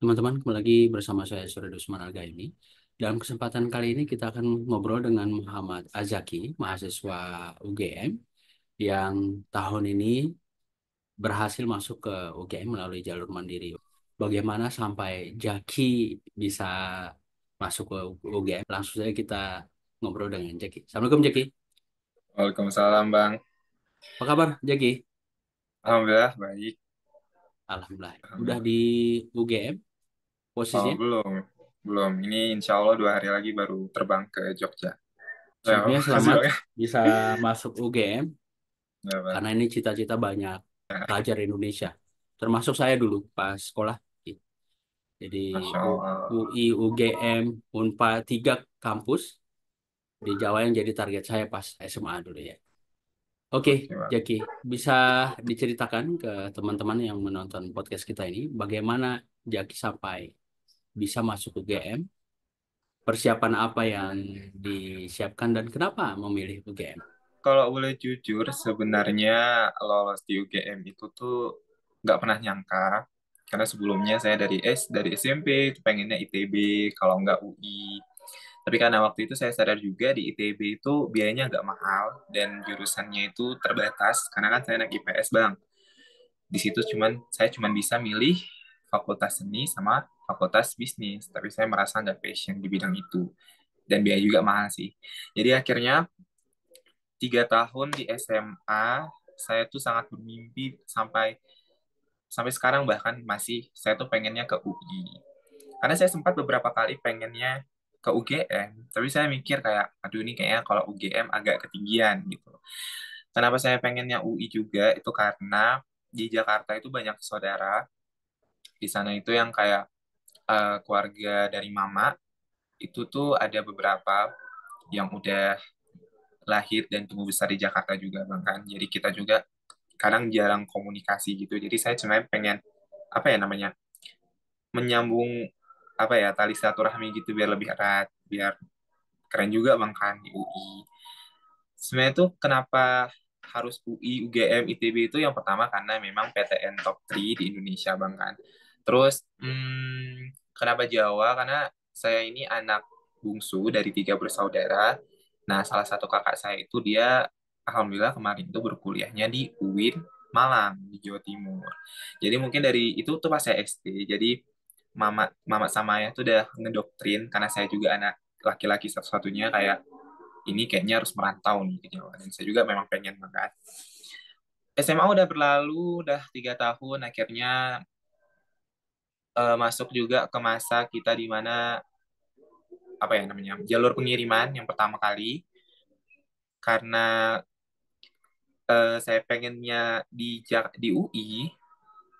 Teman-teman, kembali lagi bersama saya Surya Dusman Algaini. Dalam kesempatan kali ini kita akan ngobrol dengan Muhammad Azaki, mahasiswa UGM yang tahun ini berhasil masuk ke UGM melalui jalur mandiri. Bagaimana sampai Jaki bisa masuk ke UGM? Langsung saja kita ngobrol dengan Jaki. Assalamualaikum Jaki. Waalaikumsalam, Bang. Apa kabar Jaki? Alhamdulillah, baik. Alhamdulillah. Udah di Alhamdulillah. UGM Oh, posisinya? belum. Belum. Ini insya Allah 2 hari lagi baru terbang ke Jogja. Ya, Sebelumnya makasih, selamat Bang. bisa masuk UGM. Ya, Bang. Karena ini cita-cita banyak pelajar Indonesia. Termasuk saya dulu pas sekolah. Jadi Masya UI, Allah. UGM, Unpad, 3 kampus di Jawa yang jadi target saya pas SMA dulu ya. Oke, Oke, Bang. Jaki, bisa diceritakan ke teman-teman yang menonton podcast kita ini, bagaimana Jaki sampai bisa masuk UGM, persiapan apa yang disiapkan, dan kenapa memilih UGM? Kalau boleh jujur, sebenarnya lolos di UGM itu tuh nggak pernah nyangka. Karena sebelumnya saya dari SMP itu pengennya ITB, kalau nggak UI. Tapi karena waktu itu saya sadar juga di ITB itu biayanya agak mahal dan jurusannya itu terbatas karena kan saya anak IPS, Bang. Di situ saya cuman bisa milih fakultas seni sama fakultas bisnis, tapi saya merasa nggak passion di bidang itu dan biaya juga mahal sih. Jadi akhirnya 3 tahun di SMA saya tuh sangat bermimpi sampai sampai sekarang, bahkan masih saya tuh pengennya ke UI. Karena saya sempat beberapa kali pengennya ke UGM, tapi saya mikir kayak, aduh ini kayaknya kalau UGM agak ketinggian gitu. Kenapa saya pengennya UI juga, itu karena di Jakarta itu banyak saudara, di sana itu yang kayak keluarga dari mama, itu tuh ada beberapa yang udah lahir dan tumbuh besar di Jakarta juga, Bang kan. Jadi kita juga kadang jarang komunikasi gitu. Jadi saya sebenarnya pengen, apa ya namanya, menyambung apa ya tali silaturahmi gitu biar lebih erat, biar keren juga Bang kan di UI. Sebenarnya tuh kenapa harus UI, UGM, ITB itu yang pertama karena memang PTN top 3 di Indonesia Bang kan. Terus kenapa Jawa? Karena saya ini anak bungsu dari 3 bersaudara. Nah, salah satu kakak saya itu dia alhamdulillah kemarin itu berkuliahnya di UIN Malang di Jawa Timur. Jadi mungkin dari itu tuh pas saya SD. Jadi mama mama sama ayah tuh udah ngedoktrin karena saya juga anak laki-laki satu-satunya kayak ini kayaknya harus merantau nih ke Jawa. Dan saya juga memang pengen banget. SMA udah berlalu, udah 3 tahun, akhirnya masuk juga ke masa kita di mana apa ya namanya jalur pengiriman yang pertama kali karena saya pengennya di UI,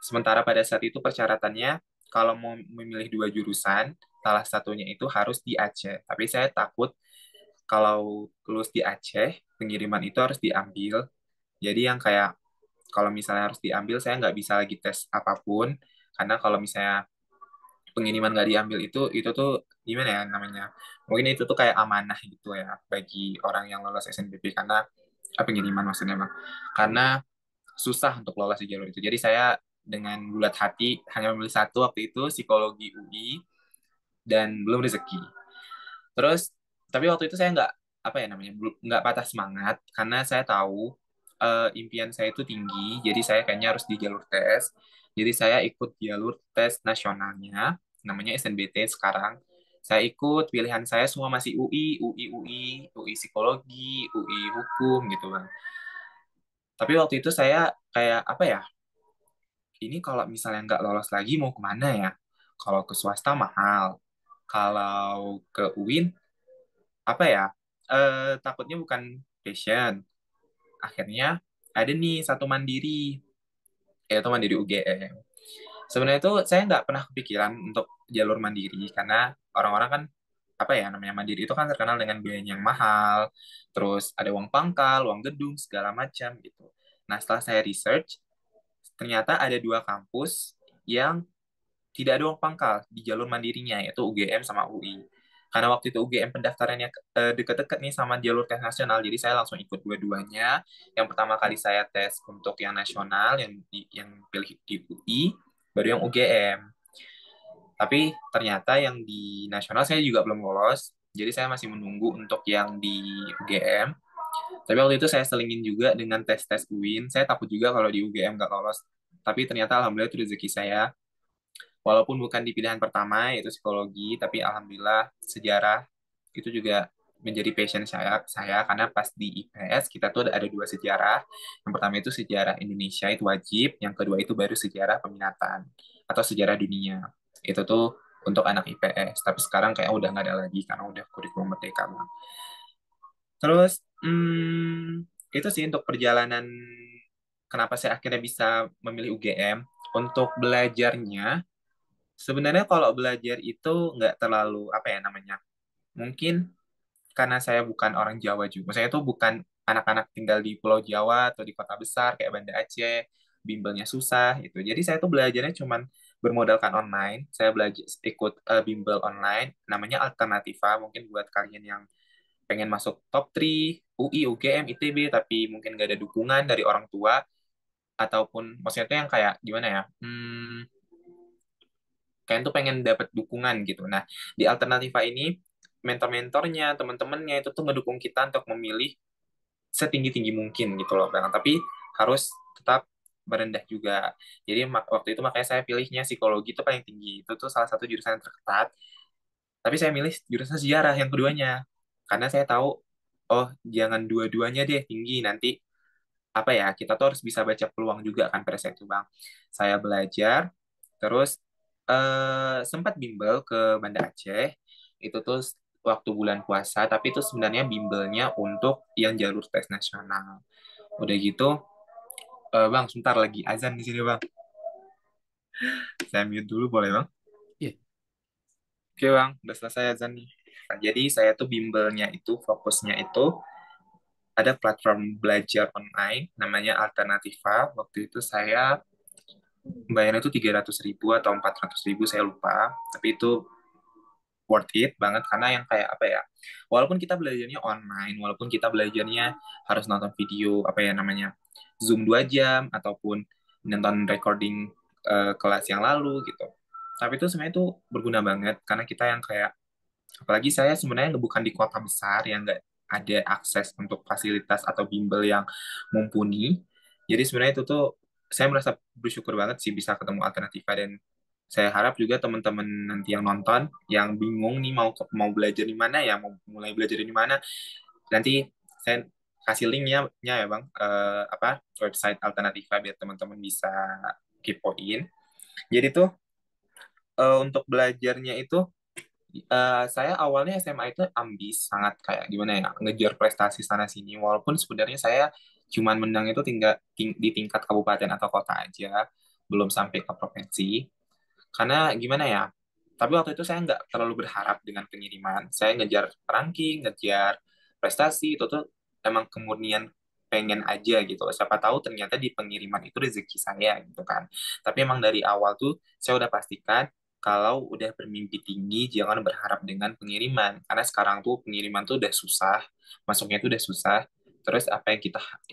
sementara pada saat itu persyaratannya kalau mau memilih 2 jurusan, salah satunya itu harus di Aceh. Tapi saya takut kalau lulus di Aceh, pengiriman itu harus diambil. Jadi yang kayak kalau misalnya harus diambil, saya nggak bisa lagi tes apapun. Karena kalau misalnya pengiriman nggak diambil itu tuh gimana ya namanya? Mungkin itu tuh kayak amanah gitu ya bagi orang yang lolos SNBP karena pengiriman maksudnya bang. Karena susah untuk lolos di jalur itu. Jadi saya dengan bulat hati hanya memilih satu waktu itu psikologi UI dan belum rezeki. Terus tapi waktu itu saya nggak apa ya namanya nggak patah semangat karena saya tahu impian saya itu tinggi, jadi saya kayaknya harus di jalur tes. Jadi saya ikut jalur tes nasionalnya, namanya SNBT sekarang. Saya ikut, pilihan saya semua masih UI, UI, UI, UI psikologi, UI hukum gitu bang. Tapi waktu itu saya kayak apa ya, ini kalau misalnya nggak lolos lagi mau kemana ya? Kalau ke swasta mahal, kalau ke UIN apa ya? Takutnya bukan passion. Akhirnya ada nih satu mandiri, yaitu mandiri UGM. Sebenarnya itu saya nggak pernah kepikiran untuk jalur mandiri karena orang-orang kan apa ya namanya mandiri itu kan terkenal dengan biaya yang mahal, terus ada uang pangkal, uang gedung segala macam gitu. Nah setelah saya research, ternyata ada 2 kampus yang tidak ada uang pangkal di jalur mandirinya, yaitu UGM sama UI. Karena waktu itu UGM pendaftarannya deket-deket nih sama jalur tes nasional, jadi saya langsung ikut dua-duanya. Yang pertama kali saya tes untuk yang nasional, yang pilih di UI, baru yang UGM. Tapi ternyata yang di nasional saya juga belum lolos. Jadi saya masih menunggu untuk yang di UGM. Tapi waktu itu saya selingin juga dengan tes-tes UIN. Saya takut juga kalau di UGM nggak lolos. Tapi ternyata alhamdulillah itu rezeki saya. Walaupun bukan di pilihan pertama, yaitu psikologi, tapi alhamdulillah sejarah itu juga menjadi passion saya karena pas di IPS kita tuh ada dua sejarah. Yang pertama itu sejarah Indonesia itu wajib, yang kedua itu baru sejarah peminatan atau sejarah dunia. Itu tuh untuk anak IPS, tapi sekarang kayak udah nggak ada lagi karena udah kurikulum merdeka, Bang. Terus itu sih untuk perjalanan kenapa saya akhirnya bisa memilih UGM. Untuk belajarnya, sebenarnya kalau belajar itu nggak terlalu apa ya namanya. Mungkin karena saya bukan orang Jawa juga. Saya itu bukan anak-anak tinggal di Pulau Jawa atau di kota besar kayak Banda Aceh, bimbelnya susah itu. Jadi saya tuh belajarnya cuman bermodalkan online. Saya belajar ikut bimbel online namanya Alternativa. Mungkin buat kalian yang pengen masuk top 3 UI, UGM, ITB tapi mungkin gak ada dukungan dari orang tua ataupun maksudnya tuh yang kayak gimana ya? Kalian tuh pengen dapat dukungan gitu. Nah, di Alternativa ini mentor-mentornya, teman-temannya itu tuh ngedukung kita untuk memilih setinggi-tinggi mungkin gitu loh, Bang. Tapi harus tetap merendah juga. Jadi waktu itu makanya saya pilihnya psikologi itu paling tinggi. Itu tuh salah satu jurusan yang terketat. Tapi saya milih jurusan sejarah yang keduanya. Karena saya tahu, oh jangan dua-duanya deh tinggi. Nanti apa ya, kita tuh harus bisa baca peluang juga kan pada saat itu, Bang. Saya belajar, terus sempat bimbel ke Banda Aceh. Itu tuh waktu bulan puasa, tapi itu sebenarnya bimbelnya untuk yang jalur tes nasional. Udah gitu, Bang, sebentar lagi azan di sini, Bang. Saya mute dulu, boleh, Bang? Iya. Oke, Bang, udah selesai azan nih. Nah, jadi saya tuh bimbelnya itu, fokusnya itu ada platform belajar online, namanya Alternativa. Waktu itu saya bayarnya itu 300.000 atau 400.000, saya lupa. Tapi itu worth it banget karena yang kayak apa ya, walaupun kita belajarnya online, walaupun kita belajarnya harus nonton video apa ya namanya Zoom 2 jam ataupun nonton recording kelas yang lalu gitu, tapi itu sebenarnya itu berguna banget karena kita yang kayak apalagi saya sebenarnya bukan di kota besar yang nggak ada akses untuk fasilitas atau bimbel yang mumpuni. Jadi sebenarnya itu tuh saya merasa bersyukur banget sih bisa ketemu Alternativa dan saya harap juga teman-teman nanti yang nonton yang bingung nih mau belajar di mana ya, mau mulai belajar di mana, nanti saya kasih linknya ya Bang, apa website Alternativa biar teman-teman bisa kepoin. Jadi tuh untuk belajarnya itu saya awalnya SMA itu ambis sangat kayak gimana ya ngejar prestasi sana sini walaupun sebenarnya saya cuman menang itu di tingkat kabupaten atau kota aja belum sampai ke provinsi karena gimana ya tapi waktu itu saya nggak terlalu berharap dengan pengiriman saya ngejar ranking ngejar prestasi itu tuh emang kemurnian pengen aja gitu siapa tahu ternyata di pengiriman itu rezeki saya gitu kan tapi emang dari awal tuh saya udah pastikan kalau udah bermimpi tinggi jangan berharap dengan pengiriman karena sekarang tuh pengiriman tuh udah susah masuknya tuh udah susah terus apa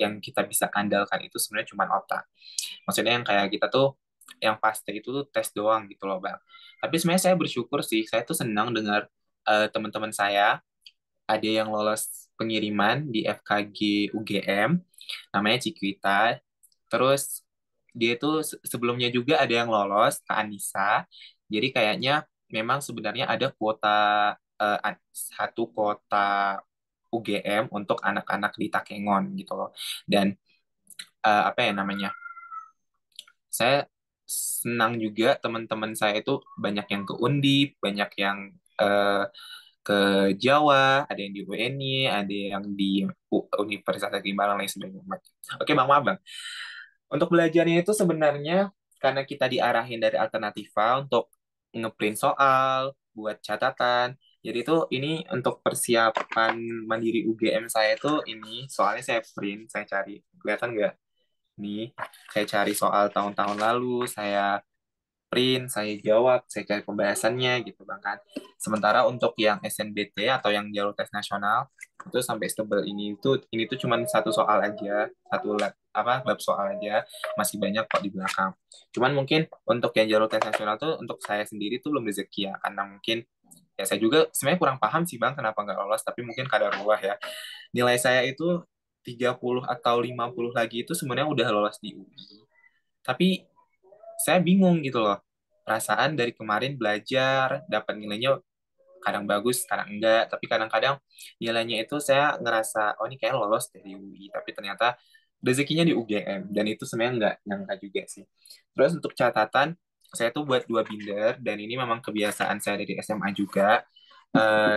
yang kita bisa andalkan itu sebenarnya cuma otak maksudnya yang kayak kita tuh yang pasti itu tuh tes doang gitu loh bang tapi sebenarnya saya bersyukur sih saya tuh senang dengar teman-teman saya ada yang lolos pengiriman di FKG UGM namanya Cikwita terus dia itu sebelumnya juga ada yang lolos ke Anissa jadi kayaknya memang sebenarnya ada satu kuota UGM untuk anak-anak di Takengon gitu loh dan apa ya namanya saya senang juga teman-teman saya itu banyak yang ke Undip, banyak yang eh, ke Jawa, ada yang di UNY, ada yang di Universitas Negeri Malang lain sebagainya. Oke, Bang Mabang. Untuk belajarnya itu sebenarnya karena kita diarahin dari Alternativa untuk ngeprint soal, buat catatan. Jadi itu ini untuk persiapan mandiri UGM saya itu ini soalnya saya print, saya cari. Kelihatan nggak? Nih, saya cari soal tahun-tahun lalu, saya print, saya jawab, saya cari pembahasannya gitu bang kan. Sementara untuk yang SNBT atau yang jalur tes nasional itu sampai setebal ini tuh cuman satu soal aja, bab soal aja, masih banyak kok di belakang. Cuman mungkin untuk yang jalur tes nasional tuh untuk saya sendiri tuh belum rezeki ya, karena mungkin ya saya juga sebenarnya kurang paham sih bang kenapa nggak lolos, tapi mungkin kadarullah ya. Nilai saya itu 30 atau 50 lagi itu sebenarnya udah lolos di UI. Tapi saya bingung gitu loh. Perasaan dari kemarin belajar, dapat nilainya kadang bagus, kadang enggak. Tapi kadang-kadang nilainya itu saya ngerasa, oh ini kayak lolos dari UI. Tapi ternyata rezekinya di UGM. Dan itu sebenarnya nggak nyangka juga sih. Terus untuk catatan, saya tuh buat 2 binder. Dan ini memang kebiasaan saya dari SMA juga.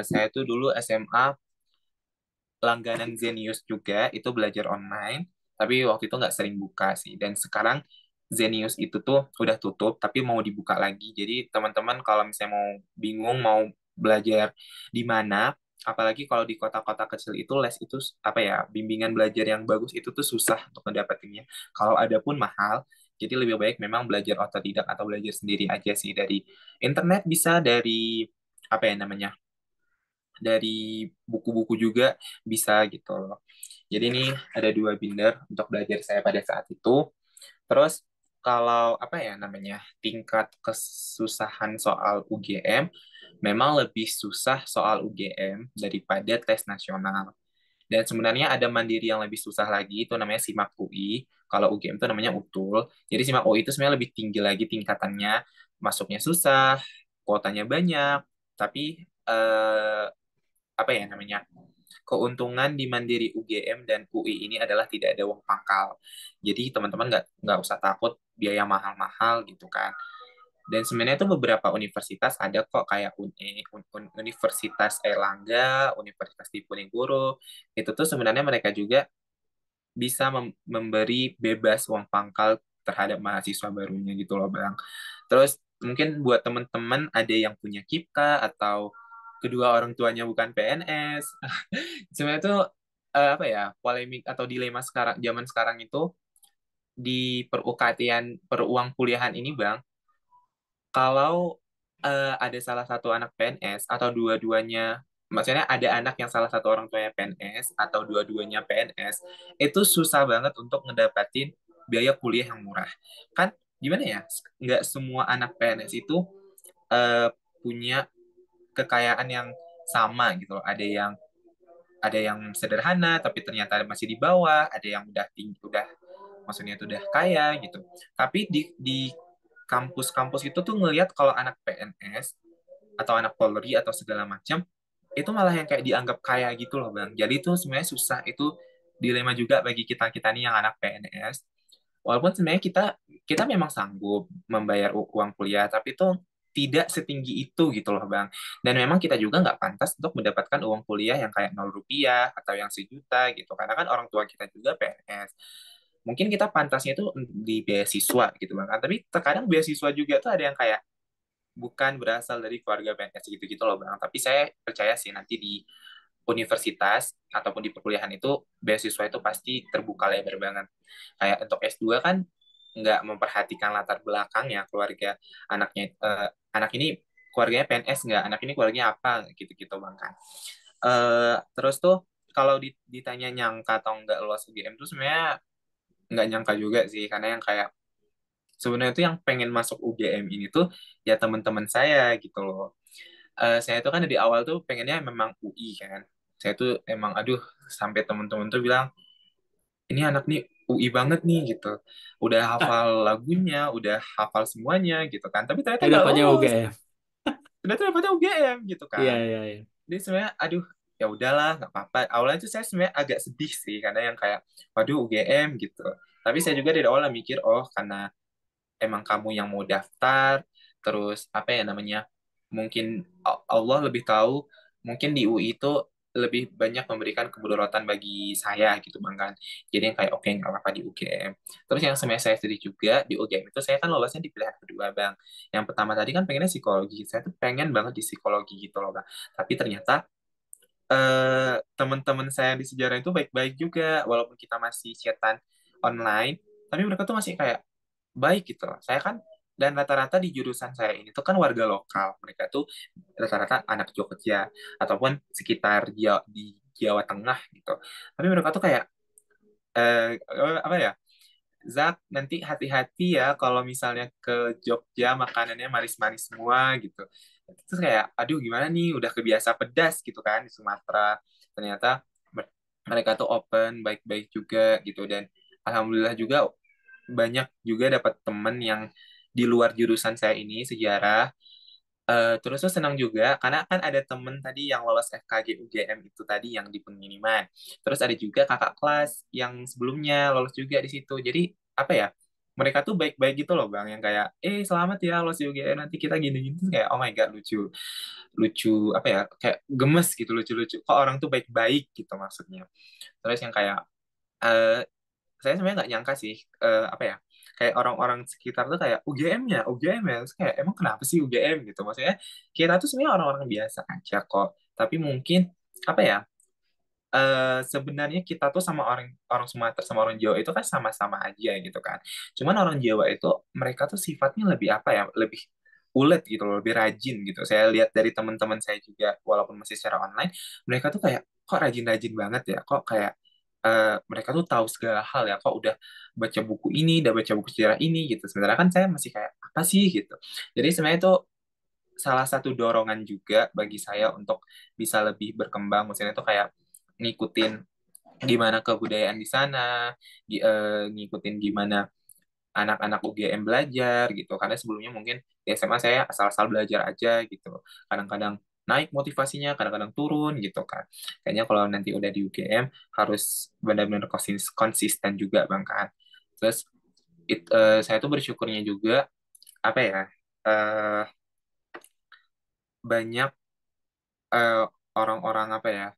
Saya tuh dulu SMA langganan Zenius juga, itu belajar online, tapi waktu itu nggak sering buka sih. Dan sekarang Zenius itu tuh udah tutup, tapi mau dibuka lagi. Jadi teman-teman kalau misalnya mau bingung mau belajar di mana, apalagi kalau di kota-kota kecil itu les itu apa ya, bimbingan belajar yang bagus itu tuh susah untuk mendapatinya. Kalau ada pun mahal. Jadi lebih baik memang belajar otodidak atau belajar sendiri aja sih dari internet bisa dari apa ya namanya dari buku-buku juga bisa gitu loh. Jadi ini ada 2 binder untuk belajar saya pada saat itu. Terus kalau apa ya namanya tingkat kesusahan soal UGM memang lebih susah soal UGM daripada tes nasional. Dan sebenarnya ada mandiri yang lebih susah lagi, itu namanya SIMAK UI. Kalau UGM itu namanya UTUL. Jadi SIMAK UI itu sebenarnya lebih tinggi lagi tingkatannya. Masuknya susah, kuotanya banyak, tapi apa ya namanya keuntungan di Mandiri UGM dan UI ini adalah tidak ada uang pangkal. Jadi teman-teman nggak usah takut biaya mahal-mahal gitu kan. Dan sebenarnya itu beberapa universitas ada kok kayak Universitas Erlangga, Universitas Diponegoro. Itu tuh sebenarnya mereka juga bisa memberi bebas uang pangkal terhadap mahasiswa barunya gitu loh Bang. Terus mungkin buat teman-teman ada yang punya KIPKA atau kedua orang tuanya bukan PNS. Sebenarnya itu apa ya polemik atau dilema sekarang zaman sekarang itu di peruang kuliahan ini Bang, kalau ada salah satu anak PNS atau dua-duanya, maksudnya ada anak yang salah satu orang tuanya PNS atau dua-duanya PNS, itu susah banget untuk ngedapatin biaya kuliah yang murah. Kan gimana ya? Nggak semua anak PNS itu eh, punya kekayaan yang sama gitu loh. Ada yang sederhana tapi ternyata masih di bawah, ada yang udah tinggi, udah maksudnya itu udah kaya gitu. Tapi di kampus-kampus itu tuh ngelihat kalau anak PNS atau anak Polri atau segala macam itu malah yang kayak dianggap kaya gitu loh Bang. Jadi itu sebenarnya susah, itu dilema juga bagi kita-kita nih yang anak PNS. Walaupun sebenarnya kita kita memang sanggup membayar uang kuliah, tapi itu tidak setinggi itu gitu loh Bang. Dan memang kita juga nggak pantas untuk mendapatkan uang kuliah yang kayak 0 rupiah atau yang 1 juta gitu. Karena kan orang tua kita juga PNS. Mungkin kita pantasnya itu di beasiswa gitu Bang. Tapi terkadang beasiswa juga tuh ada yang kayak bukan berasal dari keluarga PNS gitu-gitu loh Bang. Tapi saya percaya sih nanti di universitas ataupun di perkuliahan itu beasiswa itu pasti terbuka lebar banget. Kayak untuk S2 kan nggak memperhatikan latar belakang ya keluarga anaknya, anak ini keluarganya PNS nggak, anak ini keluarganya apa gitu-gitu Bang kan. Terus tuh kalau ditanya nyangka atau nggak lolos UGM tuh sebenarnya nggak nyangka juga sih, karena yang kayak sebenarnya tuh yang pengen masuk UGM ini tuh ya teman-teman saya gitu loh. Saya tuh kan dari awal tuh pengennya memang UI kan. Saya tuh emang aduh sampai teman-teman tuh bilang ini anak nih UI banget nih gitu. Udah Ah, hafal lagunya, udah hafal semuanya gitu kan. Tapi ternyata nggak dapatnya lolos. UGM. Ternyata dapetnya UGM gitu Iya, kan. iya, iya. Jadi sebenarnya aduh ya udahlah nggak apa-apa. Awalnya tuh saya sebenarnya agak sedih sih karena yang kayak waduh UGM gitu. Tapi saya juga dari awal mikir oh karena emang kamu yang mau daftar, terus apa ya namanya, mungkin Allah lebih tahu, mungkin di UI itu lebih banyak memberikan kemudaratan bagi saya gitu bang kan. Jadi yang kayak oke nggak apa-apa di UGM. Terus yang sebenarnya saya sedih juga di UGM itu saya kan lolosnya di pilihan kedua bang. Yang pertama tadi kan pengennya psikologi, saya tuh pengen banget di psikologi gitu loh bang. Tapi ternyata teman-teman saya di sejarah itu baik-baik juga, walaupun kita masih chatan online, tapi mereka tuh masih kayak baik gitu loh. Saya kan dan rata-rata di jurusan saya ini tuh kan warga lokal. Mereka tuh rata-rata anak Jogja ataupun sekitar di Jawa Tengah gitu. Tapi mereka tuh kayak apa ya? Zak, nanti hati-hati ya kalau misalnya ke Jogja makanannya manis-manis semua gitu. Terus kayak, aduh gimana nih, udah kebiasa pedas gitu kan di Sumatera. Ternyata mereka tuh open, baik-baik juga gitu. Dan alhamdulillah juga banyak juga dapat temen yang di luar jurusan saya ini, sejarah. Terus tuh senang juga karena kan ada temen tadi yang lolos FKG UGM itu tadi yang di pengiriman. Terus ada juga kakak kelas yang sebelumnya lolos juga di situ. Jadi apa ya? Mereka tuh baik-baik gitu loh Bang, yang kayak selamat ya lolos di UGM, nanti kita gini-gini. Terus kayak oh my God, lucu. Lucu apa ya? Kayak gemes gitu, lucu-lucu. Kok orang tuh baik-baik gitu maksudnya. Terus yang kayak eh, saya sebenarnya nggak nyangka sih apa ya, kayak orang-orang sekitar tuh kayak UGM-nya, UGM ya, terus kayak emang kenapa sih UGM gitu, maksudnya kita tuh sebenarnya orang-orang biasa aja kok, tapi mungkin apa ya, sebenarnya kita tuh sama orang orang Sumatera sama orang Jawa itu kan sama-sama aja gitu kan, cuman orang Jawa itu mereka tuh sifatnya lebih apa ya, lebih ulet gitu loh, lebih rajin gitu. Saya lihat dari teman-teman saya juga, walaupun masih secara online, mereka tuh kayak kok rajin-rajin banget ya, kok kayak mereka tuh tahu segala hal ya, kok udah baca buku ini, udah baca buku sejarah ini gitu. Sementara kan saya masih kayak apa sih gitu. Jadi sebenarnya itu salah satu dorongan juga bagi saya untuk bisa lebih berkembang. Maksudnya itu kayak ngikutin gimana kebudayaan di sana, ngikutin gimana anak-anak UGM belajar gitu. Karena sebelumnya mungkin di SMA saya asal-asal belajar aja gitu. Kadang-kadang naik motivasinya, kadang-kadang turun gitu kan. Kayaknya kalau nanti udah di UGM harus benar-benar konsisten juga Bang kan. Terus saya tuh bersyukurnya juga apa ya? eh, Banyak eh, orang-orang apa ya?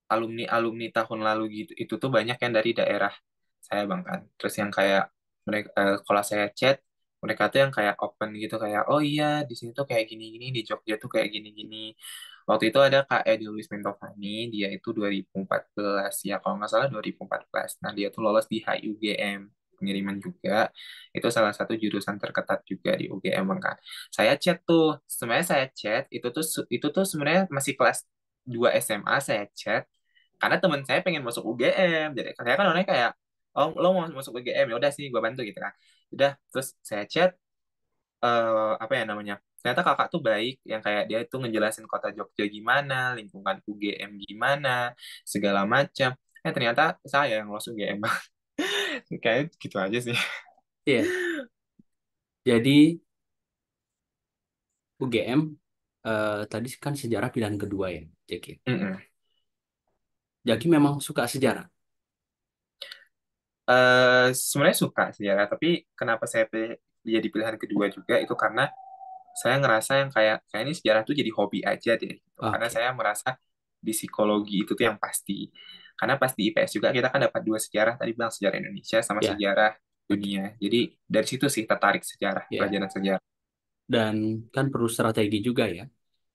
Alumni-alumni tahun lalu gitu itu tuh banyak yang dari daerah saya Bang kan. Terus yang kayak mereka kalau saya chat mereka tuh yang kayak open gitu, kayak oh iya di sini tuh kayak gini-gini, di Jogja tuh kayak gini-gini. Waktu itu ada Kak Edi Luis Mentovani, dia itu 2014 ya kalau nggak salah 2014. Nah dia tuh lolos di HIUGM pengiriman juga. Itu salah satu jurusan terketat juga di UGM Bang kan. Saya chat tuh, sebenarnya saya chat itu tuh sebenarnya masih kelas 2 SMA saya chat karena teman saya pengen masuk UGM, jadi saya kan orangnya kayak oh lo mau masuk UGM ya udah sih gue bantu gitu kan, udah terus saya chat apa ya namanya, ternyata kakak tuh baik yang kayak dia tuh ngejelasin kota Jogja gimana, lingkungan UGM gimana, segala macam. Ternyata saya yang lolos UGM. Kayak gitu aja sih. Iya, jadi UGM tadi kan sejarah pilihan kedua ya, Jeki. Mm-mm. Jaki memang suka sejarah. Sebenarnya suka sejarah, tapi kenapa saya jadi pilihan kedua juga itu karena saya ngerasa yang kayak ini sejarah tuh jadi hobi aja deh gitu. Karena Oke, saya merasa di psikologi itu tuh yang pasti. Karena pas di IPS juga kita kan dapat dua sejarah tadi bilang, sejarah Indonesia sama ya, sejarah betul. dunia. Jadi dari situ sih tertarik sejarah, Ya, pelajaran sejarah. dan kan perlu strategi juga ya.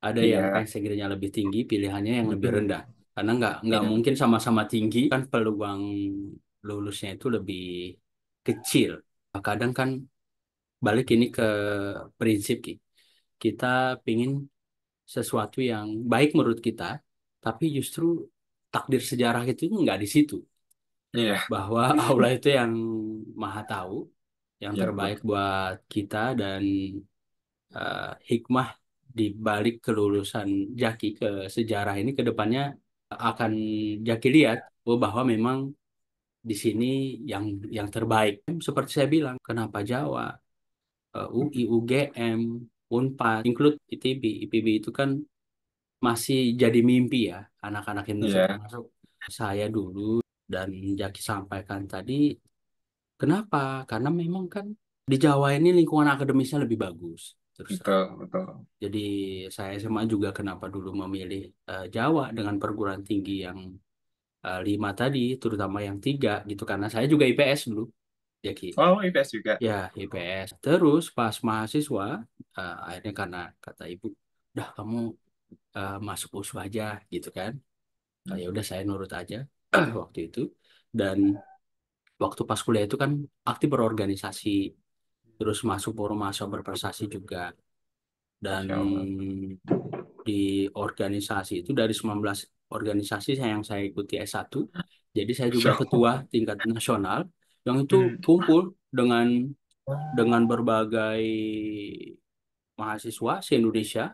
Ada yang Iya, pengen lebih tinggi, pilihannya yang lebih mm-mm. rendah. Karena nggak Iya, mungkin sama-sama tinggi, kan peluang lulusnya itu lebih kecil. Kadang kan balik ini ke prinsip Ki. Kita pingin sesuatu yang baik menurut kita, tapi justru takdir sejarah itu nggak di situ. iya, Bahwa Allah itu yang maha tahu, yang iya terbaik betul. buat kita dan hikmah di balik kelulusan Jaki ke sejarah ini ke depannya akan Jaki lihat bahwa memang di sini yang terbaik. Seperti saya bilang, kenapa Jawa, UI, UGM, Unpad, include ITB. IPB itu kan masih jadi mimpi ya anak-anak Indonesia Iya, termasuk saya dulu, dan Jaki sampaikan tadi. Kenapa? Karena memang kan di Jawa ini lingkungan akademisnya lebih bagus terus terang. betul, betul. Jadi saya SMA juga kenapa dulu memilih Jawa dengan perguruan tinggi yang lima tadi, terutama yang tiga gitu, karena saya juga IPS dulu, ya Ki. Oh, IPS juga. Ya IPS. Terus pas mahasiswa, akhirnya karena kata ibu, udah kamu masuk USU aja gitu kan. Ya udah saya nurut aja waktu itu. Dan waktu pas kuliah itu kan aktif berorganisasi, terus masuk forum mahasiswa berprestasi juga. Dan Masya Allah. di organisasi itu dari 19 organisasi yang saya ikuti S1, jadi saya juga Masya Allah. ketua tingkat nasional yang itu Hmm. kumpul dengan Oh. dengan berbagai mahasiswa se-Indonesia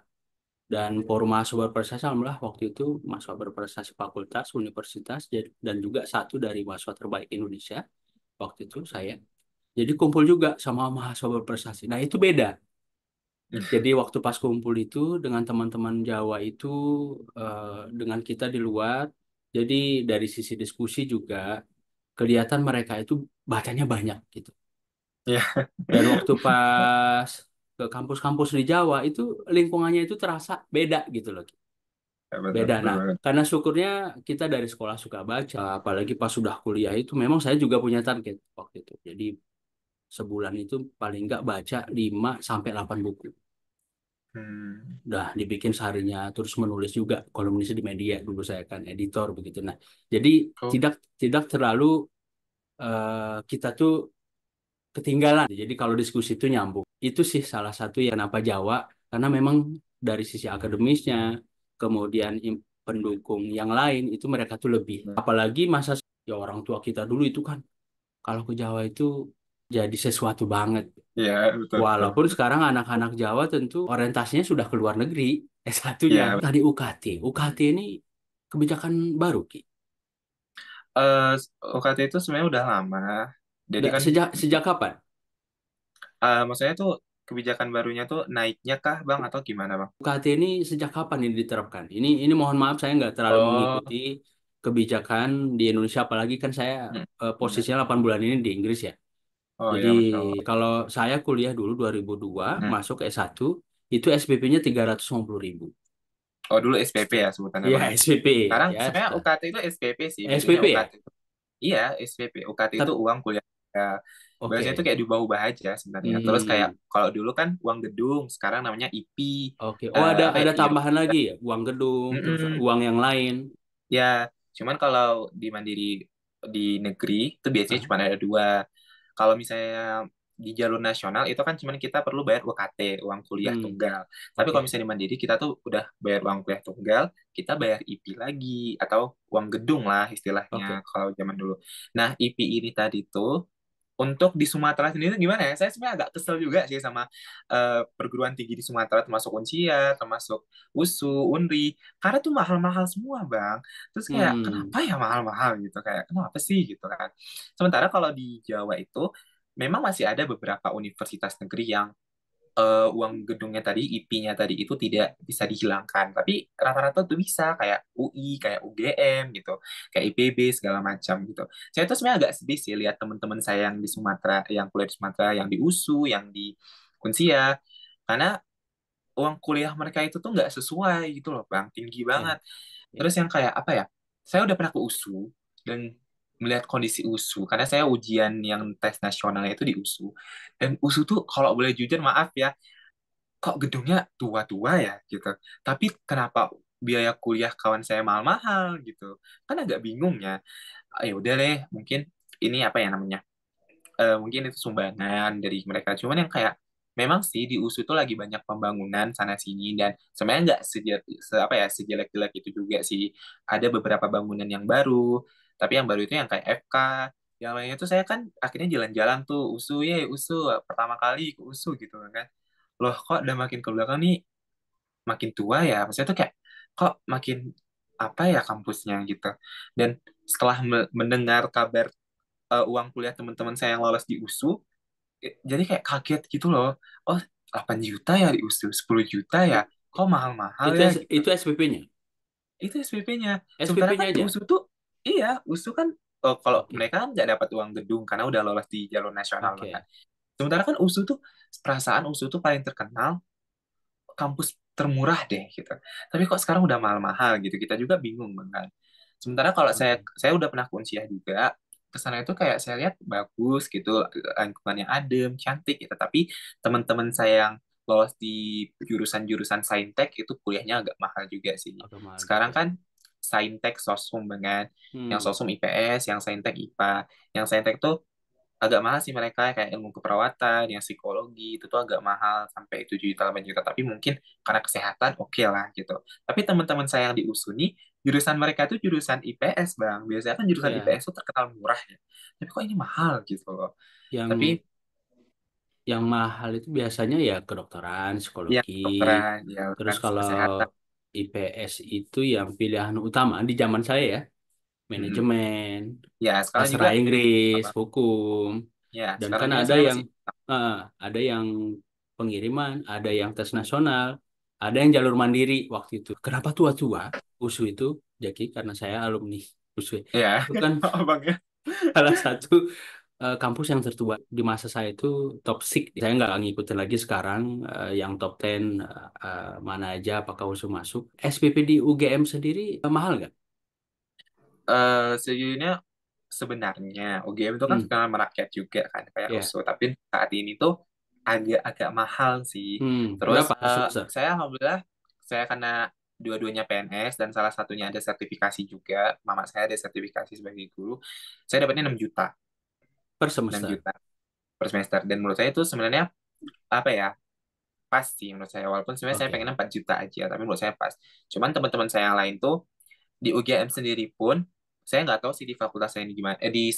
dan forum mahasiswa berprestasi. Alhamdulillah waktu itu mahasiswa berprestasi fakultas, universitas, dan juga satu dari mahasiswa terbaik Indonesia waktu itu saya. Jadi kumpul juga sama mahasiswa berprestasi. Nah itu beda. Jadi waktu pas kumpul itu dengan teman-teman Jawa itu dengan kita di luar, jadi dari sisi diskusi juga kelihatan mereka itu bacanya banyak gitu. Ya, Dan waktu pas ke kampus-kampus di Jawa itu lingkungannya itu terasa beda gitu loh. betul, Beda. betul Nah, banget. karena syukurnya kita dari sekolah suka baca, apalagi pas sudah kuliah itu memang saya juga punya target waktu itu. Jadi sebulan itu paling nggak baca 5 sampai 8 buku. Hmm. Udah dibikin seharinya, terus menulis juga kolumnis di media dulu saya kan editor begitu. Nah, jadi Oh, tidak tidak terlalu kita tuh ketinggalan. Jadi kalau diskusi itu nyambung. Itu sih salah satu yang kenapa Jawa karena memang dari sisi akademisnya, kemudian pendukung yang lain itu mereka tuh lebih. Apalagi masa ya orang tua kita dulu itu kan kalau ke Jawa itu jadi sesuatu banget. iya, betul, betul. Walaupun sekarang anak-anak Jawa tentu orientasinya sudah ke luar negeri, S1-nya. Iya, Tadi UKT. UKT ini kebijakan baru, Ki. eh UKT itu sebenarnya udah lama. Jadi Nggak, kan, sejak sejak kapan? maksudnya tuh kebijakan barunya tuh naiknya kah, Bang, atau gimana, Bang? UKT ini sejak kapan ini diterapkan? Ini mohon maaf saya nggak terlalu Oh, mengikuti kebijakan di Indonesia, apalagi kan saya hmm, hmm. posisinya 8 bulan ini di Inggris ya. Oh Jadi ya, Masya Allah. kalau saya kuliah dulu 2002 Hmm. masuk S1 itu SPP-nya 350.000. Oh, dulu SPP ya sebutannya, Iya Bang, ya. SPP Sekarang ya. sebenarnya UKT itu SPP sih, bedanya SPP UKT. ya. Iya, SPP. UKT itu Tapi uang kuliah. Ya, bahasanya itu oke. kayak diubah-ubah aja sebenarnya. Terus kayak Hmm, kalau dulu kan uang gedung, sekarang namanya IP. oke. Oh ada Apa ya? ada tambahan lagi ya, uang gedung, terus Mm-mm. uang yang lain. Ya, cuman kalau di Mandiri di negeri itu biasanya Hah? cuma ada dua. Kalau misalnya di jalur nasional itu kan cuman kita perlu bayar UKT, uang kuliah Hmm, tunggal. Tapi kalau oke, misalnya di Mandiri kita tuh udah bayar uang kuliah tunggal, kita bayar IP lagi atau uang gedung lah istilahnya oke. kalau zaman dulu. Nah, IP ini tadi tuh untuk di Sumatera sendiri gimana ya? Saya sebenarnya agak kesel juga sih sama perguruan tinggi di Sumatera, termasuk Uncia, termasuk USU, UNRI, karena tuh mahal-mahal semua, Bang. Terus kayak Hmm, kenapa ya mahal-mahal gitu? Kayak kenapa sih gitu kan? Sementara kalau di Jawa itu memang masih ada beberapa universitas negeri yang uang gedungnya tadi, IP-nya tadi itu tidak bisa dihilangkan. Tapi rata-rata tuh bisa, kayak UI, kayak UGM gitu, kayak IPB segala macam gitu. Saya tuh sebenarnya agak sedih sih lihat teman-teman saya yang di Sumatera, yang kuliah di Sumatera, yang di USU, yang di Unsia, karena uang kuliah mereka itu tuh nggak sesuai gitu loh, Bang, tinggi ya, banget. ya. Terus yang kayak apa ya? Saya udah pernah ke USU dan melihat kondisi USU karena saya ujian yang tes nasionalnya itu di USU. Dan USU tuh kalau boleh jujur maaf ya, kok gedungnya tua-tua ya gitu. Tapi kenapa biaya kuliah kawan saya mahal-mahal gitu? Kan agak bingung ya. Ah, ya udah deh, mungkin ini apa ya namanya? Mungkin itu sumbangan dari mereka. Cuman yang kayak memang sih di USU itu lagi banyak pembangunan sana sini dan sebenarnya nggak apa ya sejelek-jelek itu juga sih. Ada beberapa bangunan yang baru, tapi yang baru itu yang kayak FK. Yang lainnya tuh saya kan akhirnya jalan-jalan tuh USU ya USU pertama kali ke USU gitu kan. Loh kok udah makin ke belakang nih makin tua ya, maksudnya tuh kayak kok makin apa ya kampusnya gitu. Dan setelah mendengar kabar uang kuliah teman-teman saya yang lolos di USU, jadi kayak kaget gitu loh. Oh, 8 juta ya di USU, 10 juta ya. I- Kok mahal-mahal ya gitu. itu SPP-nya. Itu SPP-nya. Sementara SPP-nya kan aja. USU tuh, iya, USU kan kalau Oke, mereka kan nggak dapat uang gedung karena udah lolos di jalur nasional kan. oke, Sementara kan USU tuh, perasaan USU tuh paling terkenal kampus termurah deh gitu. Tapi kok sekarang udah mahal-mahal gitu. Kita juga bingung banget. Sementara kalau saya oke. saya udah pernah ke Unsiah juga, kesana itu kayak saya lihat bagus gitu, lingkungannya adem, cantik gitu. Tapi teman-teman saya yang lolos di jurusan-jurusan saintek itu kuliahnya agak mahal juga sih. Agak mahal Sekarang juga. kan saintek sosum dengan yang Hmm, sosum IPS, yang saintek IPA, yang saintek tuh agak mahal sih mereka kayak ilmu keperawatan, yang psikologi itu tuh agak mahal sampai 7 juta 8 juta. Tapi mungkin karena kesehatan oke lah gitu. Tapi teman-teman saya yang di USU nih jurusan mereka tuh jurusan IPS bang. Biasanya kan jurusan Ya, IPS tuh terkenal murah ya. Tapi kok ini mahal gitu loh. Tapi yang yang mahal itu biasanya ya kedokteran, ya psikologi. dokteran, ya Terus kan kalau kesehatan. IPS itu yang pilihan utama di zaman saya ya, Mm-mm. manajemen, Ya sekarang sastra juga Inggris, apa? hukum, Ya dan sekarang kan juga ada saya yang masih eh, ada yang pengiriman, ada yang tes nasional, ada yang jalur mandiri waktu itu. Kenapa tua-tua USU itu, Jaki? Karena saya alumni USU. ya Itu kan bang ya. salah satu kampus yang tertua di masa saya itu top 6. Saya nggak ngikutin lagi sekarang yang top 10 mana aja apakah USU masuk. SPP di UGM sendiri mahal nggak? Sejujurnya sebenarnya UGM itu kan Hmm, terkenal merakyat juga kan kayak ya. USU, tapi saat ini tuh agak-agak mahal sih. Terus Berapa per semester? saya alhamdulillah saya karena dua-duanya PNS dan salah satunya ada sertifikasi juga, mama saya ada sertifikasi sebagai guru, saya dapatnya 6 juta, Per 6 semester. juta per semester. Dan menurut saya itu sebenarnya apa ya? Pas sih menurut saya, walaupun sebenarnya saya pengen Oke. 4 juta aja, tapi menurut saya pas. Cuman teman-teman saya yang lain tuh di UGM sendiri pun saya nggak tahu sih di fakultas lain gimana, di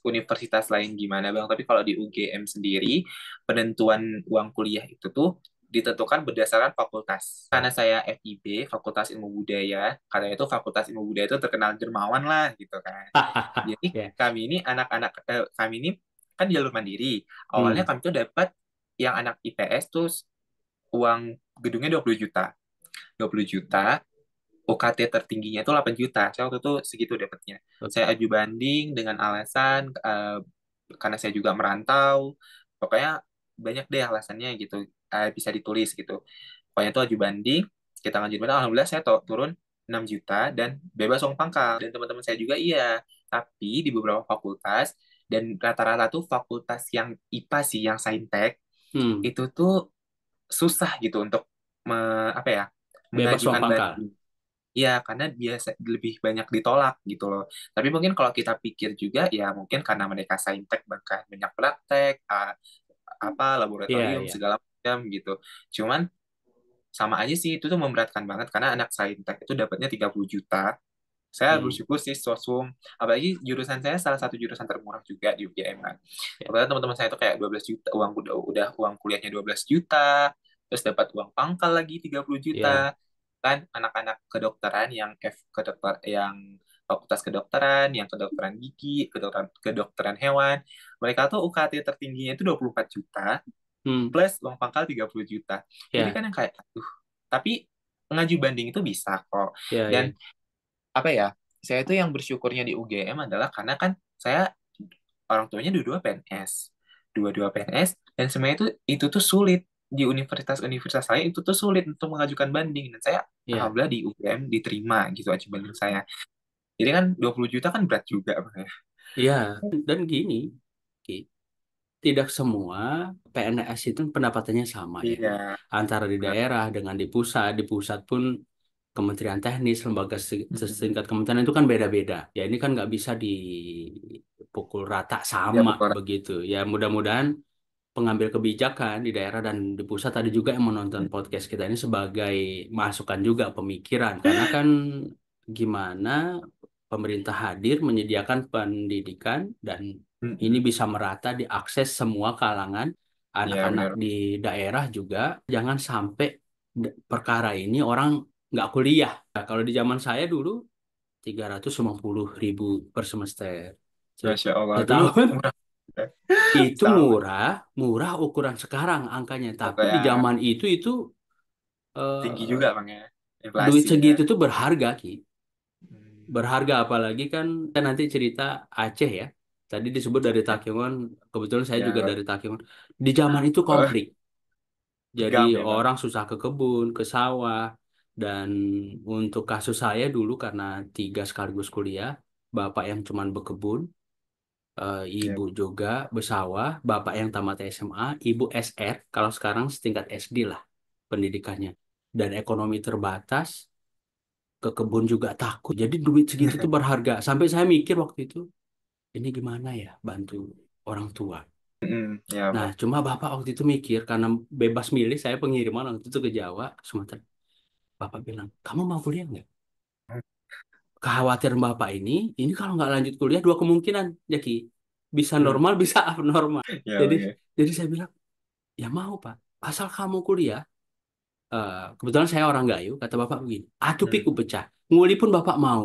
universitas lain gimana bang. Tapi kalau di UGM sendiri penentuan uang kuliah itu tuh ditentukan berdasarkan fakultas. Karena saya FIB, Fakultas Ilmu Budaya, katanya itu Fakultas Ilmu Budaya itu terkenal dermawan lah gitu kan. Jadi Ya. kami ini anak-anak kami ini kan jalur mandiri. Awalnya Hmm. kami tuh dapat yang anak IPS tuh uang gedungnya 20 juta. 20 juta, UKT tertingginya itu 8 juta. Saya waktu itu segitu dapatnya. Saya aju banding dengan alasan karena saya juga merantau. Pokoknya banyak deh alasannya gitu. Bisa ditulis gitu. Pokoknya itu aju banding, kita ngajuin banding. Alhamdulillah saya turun 6 juta dan bebas uang pangkal. Dan teman-teman saya juga iya. Tapi di beberapa fakultas, dan rata-rata tuh fakultas yang IPA sih, yang saintek, Hmm. itu tuh susah gitu untuk apa ya, Bebas uang mengajukan pangkal. banding. Iya, karena biasa lebih banyak ditolak gitu loh. Tapi mungkin kalau kita pikir juga, ya mungkin karena mereka saintek bahkan banyak praktek, apa Iya, laboratorium iya. segala macam gitu. Cuman sama aja sih itu tuh memberatkan banget karena anak saintek itu dapatnya 30 juta. Saya Hmm. bersyukur sih sosum, apalagi jurusan saya salah satu jurusan termurah juga di UGM kan. Ya. Apalagi teman-teman saya itu kayak 12 juta, udah uang kuliahnya 12 juta, terus dapat uang pangkal lagi 30 juta. Ya. Kan anak-anak kedokteran yang yang fakultas kedokteran, yang kedokteran gigi, kedokteran hewan, mereka tuh UKT tertingginya itu 24 juta Hmm. plus uang pangkal 30 juta. Jadi Ya. kan yang kayak aduh, tapi ngaju banding itu bisa kok. Ya. Dan Ya. apa ya, saya itu yang bersyukurnya di UGM adalah karena kan saya orang tuanya dua-dua PNS, dua-dua PNS, dan sebenarnya itu tuh sulit di universitas-universitas lain itu tuh sulit untuk mengajukan banding, dan saya Ya. alhamdulillah di UGM diterima gitu aja banding saya. Jadi kan 20 juta kan berat juga Bang, ya. Ya. Dan gini, Ki, tidak semua PNS itu pendapatannya sama ya. Iya, Antara di benar. daerah dengan di pusat pun Kementerian Teknis, lembaga Mm-mm. setingkat kementerian itu kan beda-beda. Ya ini kan nggak bisa dipukul rata Ya sama pokoknya. begitu. Ya mudah-mudahan pengambil kebijakan di daerah dan di pusat ada juga yang menonton podcast kita ini sebagai masukan juga pemikiran. Karena kan gimana pemerintah hadir menyediakan pendidikan dan ini Mm-mm. bisa merata diakses semua kalangan Ya anak-anak benar. di daerah juga. Jangan sampai perkara ini orang nggak kuliah. Nah, kalau di zaman saya dulu 350.000 per semester. Masya Allah. Dulu Setahun murah. itu Setahun. murah, murah ukuran sekarang angkanya. Tapi di Pokoknya zaman itu tinggi juga eh, Bang ya. duit Inflasi ya. segitu tuh berharga, Ki. Hmm. Berharga apalagi kan kita nanti cerita Aceh ya. Tadi disebut dari Ya, Takengon, kebetulan saya juga ya. dari Takengon. Di zaman itu Oh, konflik. Jadi tegang ya Bang. orang susah ke kebun, ke sawah. Dan untuk kasus saya dulu karena tiga sekaligus kuliah, bapak yang cuman berkebun, Ya, ibu juga bersawah, bapak yang tamat SMA, ibu SR, kalau sekarang setingkat SD lah pendidikannya. Dan ekonomi terbatas, ke kebun juga takut. Jadi duit segitu tuh berharga. Sampai saya mikir waktu itu, ini gimana ya bantu. orang tua. Ya, Nah, Bang. cuma Bapak waktu itu mikir, karena bebas milih, saya pengiriman waktu itu ke Jawa, Sumatera. Bapak bilang, kamu mau kuliah nggak? Kekhawatiran Bapak ini kalau nggak lanjut kuliah, dua kemungkinan, Jaki. Bisa Hmm. normal, bisa abnormal. Ya, Jadi, Bang ya. jadi saya bilang, ya mau Pak. Asal kamu kuliah, kebetulan saya orang Gayo, kata Bapak begini, atuh Hmm. piku pecah. Nguli pun Bapak mau.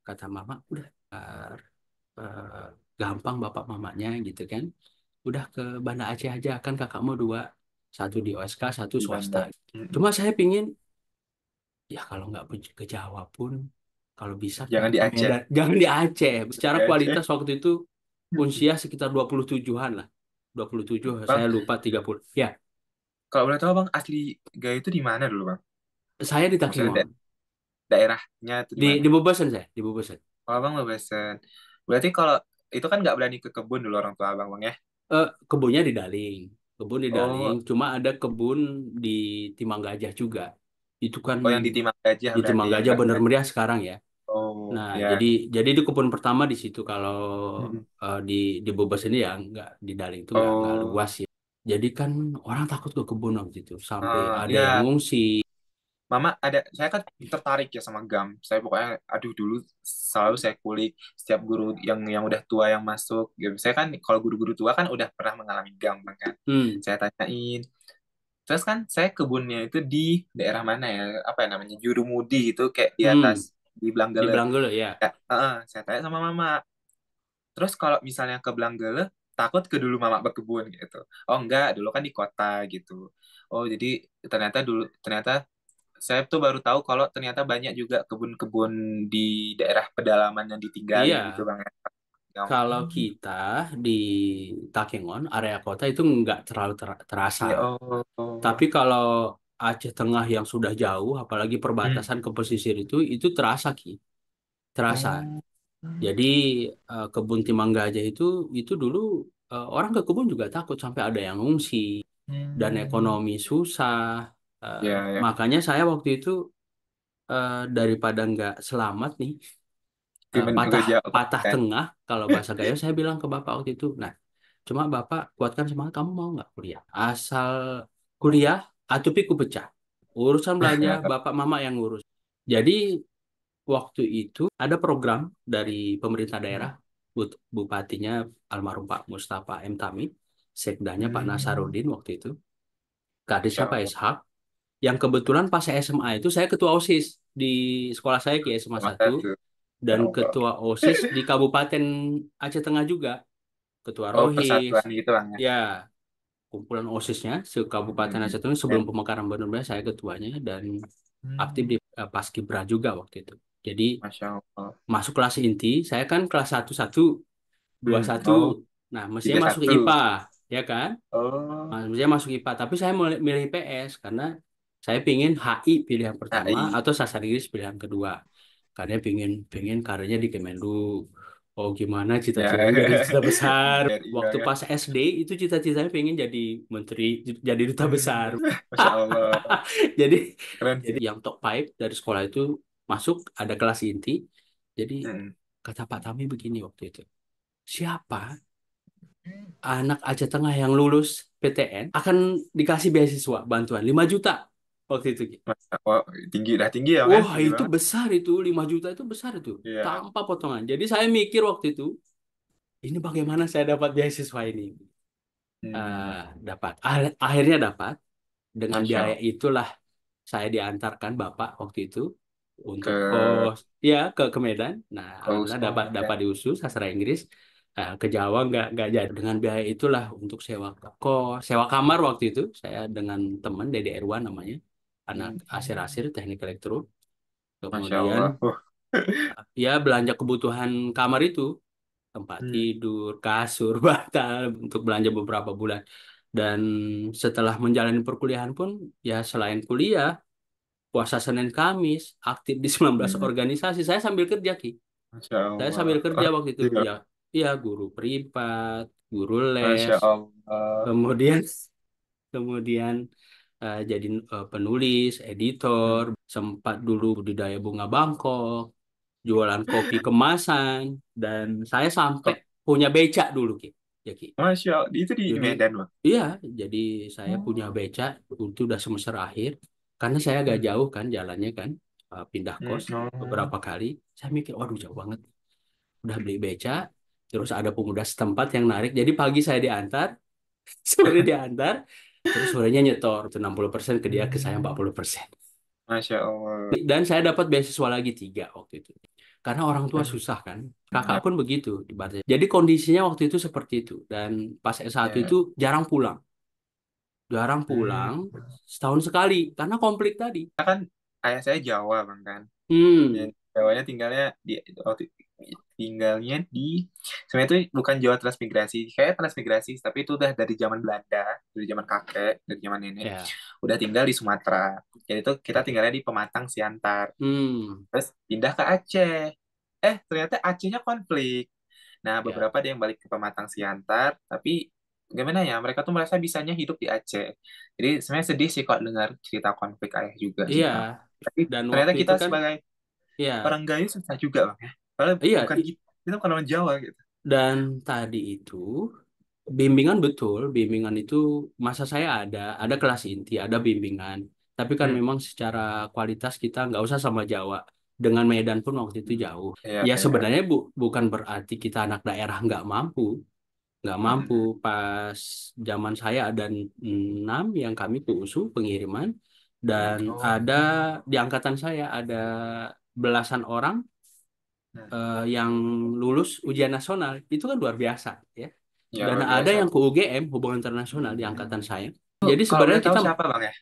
Kata Mama, udah, eh, gampang Bapak mamanya gitu kan. Udah ke Banda Aceh aja, kan kakakmu dua. Satu di OSK, satu Di swasta. Banda. Cuma saya pingin, ya kalau nggak ke Jawa pun, kalau bisa Jangan di ke Aceh. Medan. Jangan di Aceh. Secara Di Aceh. kualitas waktu itu, Unsia sekitar 27-an lah. 27, Bang, saya lupa 30. Ya, kalau boleh tahu Bang, asli Gayo itu di mana dulu Bang? saya di Maksudnya Takengon. daerahnya itu di mana? Di Bobasen saya, di Bobasen. Oh, Abang Lewesan. Berarti kalau itu kan nggak berani ke kebun dulu orang tua Abang, Bang ya? Kebunnya di Daling. Kebun di Daling, Oh, cuma ada kebun di Timang Gajah juga. Itu kan oh yang di Timang Gajah di berarti Timang yang Gajah nggak bener berani. meriah sekarang ya. Oh, Nah, ya. jadi di kebun pertama di situ, kalau Mm-mm. di Bobos ini ya nggak, di Daling itu nggak Oh, luas ya. Jadi kan orang takut ke kebun waktu itu, sampai ada yang ya. ngungsi. Mama ada, saya kan tertarik ya sama GAM. Saya pokoknya, aduh dulu selalu saya kulik setiap guru yang udah tua yang masuk. Gitu. Saya kan kalau guru-guru tua kan udah pernah mengalami GAM kan. Hmm, Saya tanyain. Terus kan saya kebunnya itu di daerah mana ya? Apa ya namanya? Jurumudi itu kayak di atas hmm, di di Blanggele. Belanggolo ya. Ya, saya tanya sama Mama. Terus kalau misalnya ke Blanggele, takut ke dulu Mama berkebun gitu. Oh enggak, dulu kan di kota gitu. Oh jadi ternyata saya tuh baru tahu kalau ternyata banyak juga kebun-kebun di daerah pedalaman yang ditinggalin gitu Iya, Bang ya. kalau kita di Takengon, area kota itu nggak terlalu terasa. Iya, oh. Tapi kalau Aceh Tengah yang sudah jauh, apalagi Hmm. perbatasan ke pesisir itu terasa, Ki. Terasa. Oh. Jadi kebun Timang Gajah itu dulu orang ke kebun juga takut, sampai ada yang ngungsi dan Hmm. ekonomi susah. Eh, Ya, ya. Makanya saya waktu itu, daripada nggak selamat nih, patah Kerja apa patah kan? tengah, kalau bahasa Gayo, saya bilang ke bapak waktu itu. Nah, cuma bapak kuatkan semangat, kamu mau nggak kuliah? Asal kuliah, atupiku pecah. Urusan belanja bapak mama yang ngurus. Jadi waktu itu ada program dari pemerintah daerah, bupatinya almarhum Pak Mustafa M. Tamim, sekdanya Pak Hmm. Nasarudin waktu itu, kadisnya Insya Pak Allah. Ishak, yang kebetulan pas saya SMA itu saya ketua OSIS di sekolah saya, ki SMA Sama 1, satu. Ya dan Allah. ketua OSIS di Kabupaten Aceh Tengah juga, ketua Oh, Rohis, persatuan gitu Bang ya. ya, kumpulan OSISnya se Kabupaten Hmm. Aceh Tengah Ya. sebelum pemekaran benar-benar saya ketuanya, dan aktif Hmm. di Paskibra juga waktu itu. Jadi Masya Allah. masuk kelas inti, saya kan kelas satu satu, dua satu. Oh, Nah, mestinya tiga masuk satu. IPA, ya kan? Oh, Mestinya masuk IPA, tapi saya milih IPS karena saya pingin HI pilihan pertama HI. atau sastra Inggris pilihan kedua. Karena pingin pingin karirnya di Kemenlu. Oh, gimana Ya. cita-citanya jadi duta besar. RI Waktu Bang ya. pas SD itu cita-citanya pengen jadi menteri, jadi duta besar. Masya Allah. Jadi Keren jadi sih. yang top 5 dari sekolah itu masuk, ada kelas inti. Jadi Hmm. kata Pak Tami begini waktu itu, siapa anak Aceh Tengah yang lulus PTN akan dikasih beasiswa bantuan 5 juta waktu itu. Ki. Oh, tinggi, dah tinggi ya Bang ya? Wah, Tinggi itu banget. besar, itu 5 juta itu besar itu, Iya. tanpa potongan. Jadi saya mikir waktu itu, ini bagaimana saya dapat beasiswa ini? Hmm. Eh, Dapat. Akhirnya dapat. Dengan Masya biaya Allah. itulah saya diantarkan Bapak waktu itu untuk Ke kos, ya, ke Medan. Nah, Kaus. alhamdulillah Oh, dapat ya. dapat di USU sastra Inggris. Ke Jawa nggak jadi. Dengan biaya itulah untuk sewa kos, sewa kamar waktu itu saya dengan teman Dede Erwan namanya, anak Hmm. asir-asir teknik elektro. Masya Kemudian Allah. ya belanja kebutuhan kamar itu, tempat Hmm. tidur, kasur, bantal, untuk belanja beberapa bulan. Dan setelah menjalani perkuliahan pun, ya selain kuliah, puasa Senin Kamis, aktif di 19 Hmm. organisasi. Saya sambil kerja, Ki. Masya Saya Allah. sambil kerja Oh, waktu itu. iya. Ya, ya guru privat, guru Masya les, Allah. kemudian kemudian jadi penulis, editor, Hmm. sempat dulu budidaya bunga Bangkok, jualan kopi kemasan, dan saya sampai Oh, punya becak dulu, Ki. Jaki. Masya Allah, itu di Jadi Medan bang. iya, jadi saya punya Oh. beca itu udah semester akhir karena saya agak Hmm. jauh kan jalannya kan. Pindah kos Oh. beberapa kali. Saya mikir, waduh jauh banget. Udah beli beca, terus ada pemuda setempat yang narik. Jadi pagi saya diantar, sore diantar, terus sorenya nyetor. Itu 60% ke dia, ke saya Hmm. 40%. Masya Allah. Dan saya dapat beasiswa lagi tiga waktu itu. Karena orang tua Hmm. susah kan. Kakak Ya, pun begitu ibaratnya. Jadi kondisinya waktu itu seperti itu. Dan pas S1 ya. itu jarang pulang. Jarang Hmm. pulang setahun sekali. Karena konflik tadi. Karena kan ayah saya Jawa bang kan. Dan Hmm, Jawanya waktu tinggalnya di sebenarnya itu bukan Jawa transmigrasi, kayak transmigrasi, tapi itu udah dari zaman Belanda, dari zaman kakek, dari zaman nenek, ya. udah tinggal di Sumatera. Jadi itu kita tinggalnya di Pematang Siantar. Hmm, Terus pindah ke Aceh. Ternyata Acehnya konflik. Nah, ya. beberapa ada yang balik ke Pematang Siantar, tapi gimana ya, mereka tuh merasa bisanya hidup di Aceh. Jadi sebenarnya sedih sih kok dengar cerita konflik ayah juga sih, Iya. Bang. Tapi Dan ternyata waktu itu kita kan, sebagai ya. orang Gayo susah juga, Bang ya. Padahal Iya, bukan gitu. Kita bukan orang Jawa gitu. dan tadi itu bimbingan betul, bimbingan itu masa saya ada kelas inti, ada bimbingan. Tapi kan Hmm. memang secara kualitas kita nggak usah sama Jawa. Dengan Medan pun waktu itu jauh. Iya, Ya iya. sebenarnya bukan berarti kita anak daerah nggak mampu. Hmm. Pas zaman saya ada 6 yang kami PUSU pengiriman, dan Oh. ada di angkatan saya ada belasan orang Hmm. yang lulus ujian nasional. Itu kan luar biasa ya. Ya, Dan luar ada biasa. yang ke UGM, hubungan internasional di angkatan saya. Tuh, Jadi kalau sebenarnya boleh tahu kita siapa, Bang ya?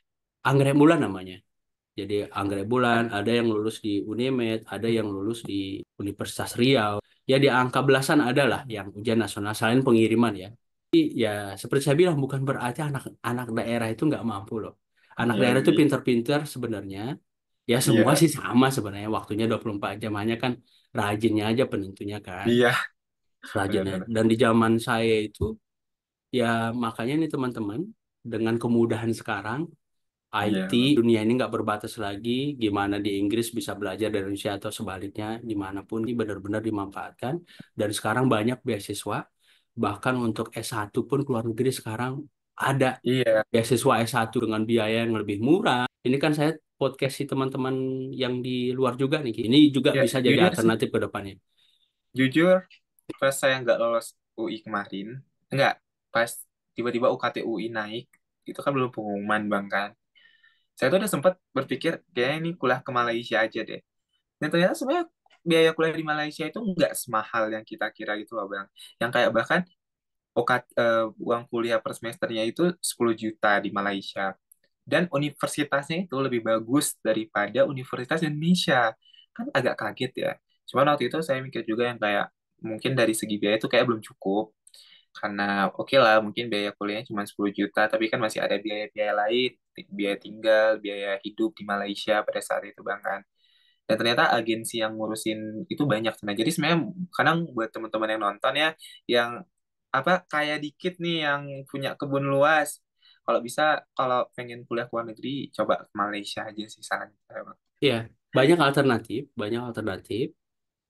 anggrek bulan namanya. Jadi anggrek bulan, Kan? ada yang lulus di Unimed, ada yang lulus di Universitas Riau. Ya di angka belasan ada lah yang ujian nasional selain pengiriman ya. Ya seperti saya bilang bukan berarti anak-anak daerah itu nggak mampu loh. Anak Iya daerah itu sih. pinter-pinter sebenarnya. Ya semua Iya. sih sama sebenarnya. Waktunya 24 jam hanya kan rajinnya aja penentunya kan. Iya. Rajinnya. Benar-benar. Dan di zaman saya itu ya makanya nih teman-teman dengan kemudahan sekarang IT Iya, Bang. dunia ini nggak berbatas lagi. Gimana di Inggris bisa belajar dari Indonesia atau sebaliknya dimanapun ini benar-benar dimanfaatkan. Dan sekarang banyak beasiswa. Bahkan untuk S1 pun ke luar negeri sekarang ada Iya. beasiswa S1 dengan biaya yang lebih murah. Ini kan saya podcast si teman-teman yang di luar juga nih. Ini juga Ya, bisa jadi jujur sih. alternatif ke depannya. Jujur, pas saya nggak lolos UI kemarin, enggak, pas tiba-tiba UKT UI naik, itu kan belum pengumuman bang kan. Saya tuh udah sempat berpikir, kayaknya ini kuliah ke Malaysia aja deh. Dan ternyata sebenarnya biaya kuliah di Malaysia itu nggak semahal yang kita kira gitu loh bang. Yang kayak bahkan uang kuliah per semesternya itu 10 juta di Malaysia. Dan universitasnya itu lebih bagus daripada Universitas Indonesia. Kan agak kaget ya. Cuman waktu itu saya mikir juga yang kayak mungkin dari segi biaya itu kayak belum cukup. Karena oke lah mungkin biaya kuliahnya cuma 10 juta, tapi kan masih ada biaya-biaya lain, biaya tinggal, biaya hidup di Malaysia pada saat itu Bang kan. Dan ternyata agensi yang ngurusin itu banyak. Nah, jadi sebenarnya kadang buat teman-teman yang nonton ya, yang apa kaya dikit nih yang punya kebun luas, kalau bisa kalau pengen kuliah ke luar negeri coba ke Malaysia aja sih saran saya Bang. Iya, banyak alternatif, banyak alternatif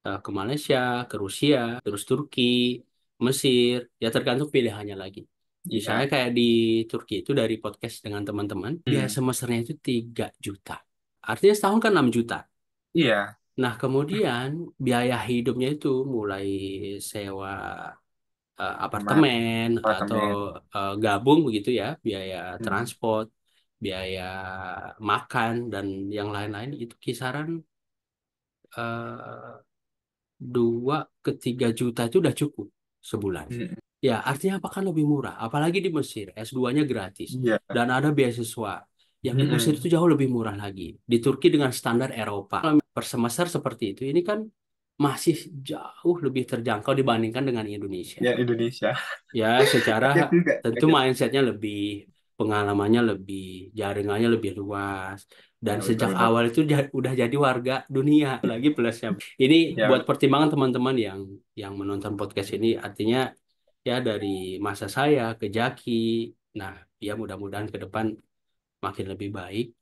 ke Malaysia, ke Rusia, terus Turki, Mesir, ya tergantung pilihannya lagi. Misalnya Iya. kayak di Turki itu dari podcast dengan teman-teman, biaya Hmm. semesternya itu 3 juta. Artinya setahun kan 6 juta. Iya. Nah, kemudian biaya hidupnya itu mulai sewa Kamar apartemen atau apartemen. gabung begitu ya, biaya Hmm. transport, biaya makan dan yang lain-lain itu kisaran 2 ke 3 juta itu udah cukup sebulan. Hmm. Ya, artinya apa kan lebih murah. Apalagi di Mesir, S2-nya gratis. Iya. Dan ada beasiswa. Yang di Mesir Hmm. itu jauh lebih murah lagi. Di Turki dengan standar Eropa. Per semester seperti itu, ini kan masih jauh lebih terjangkau dibandingkan dengan Indonesia. Ya Indonesia. Ya, secara Kaget juga, tentu kaget. mindsetnya lebih, pengalamannya lebih, jaringannya lebih luas. Dan Ya sejak betul-betul. awal itu udah jadi warga dunia lagi plusnya. Ini buat Ya. pertimbangan teman-teman yang menonton podcast ini, artinya ya dari masa saya ke Jaki. Nah, ya mudah-mudahan ke depan makin lebih baik.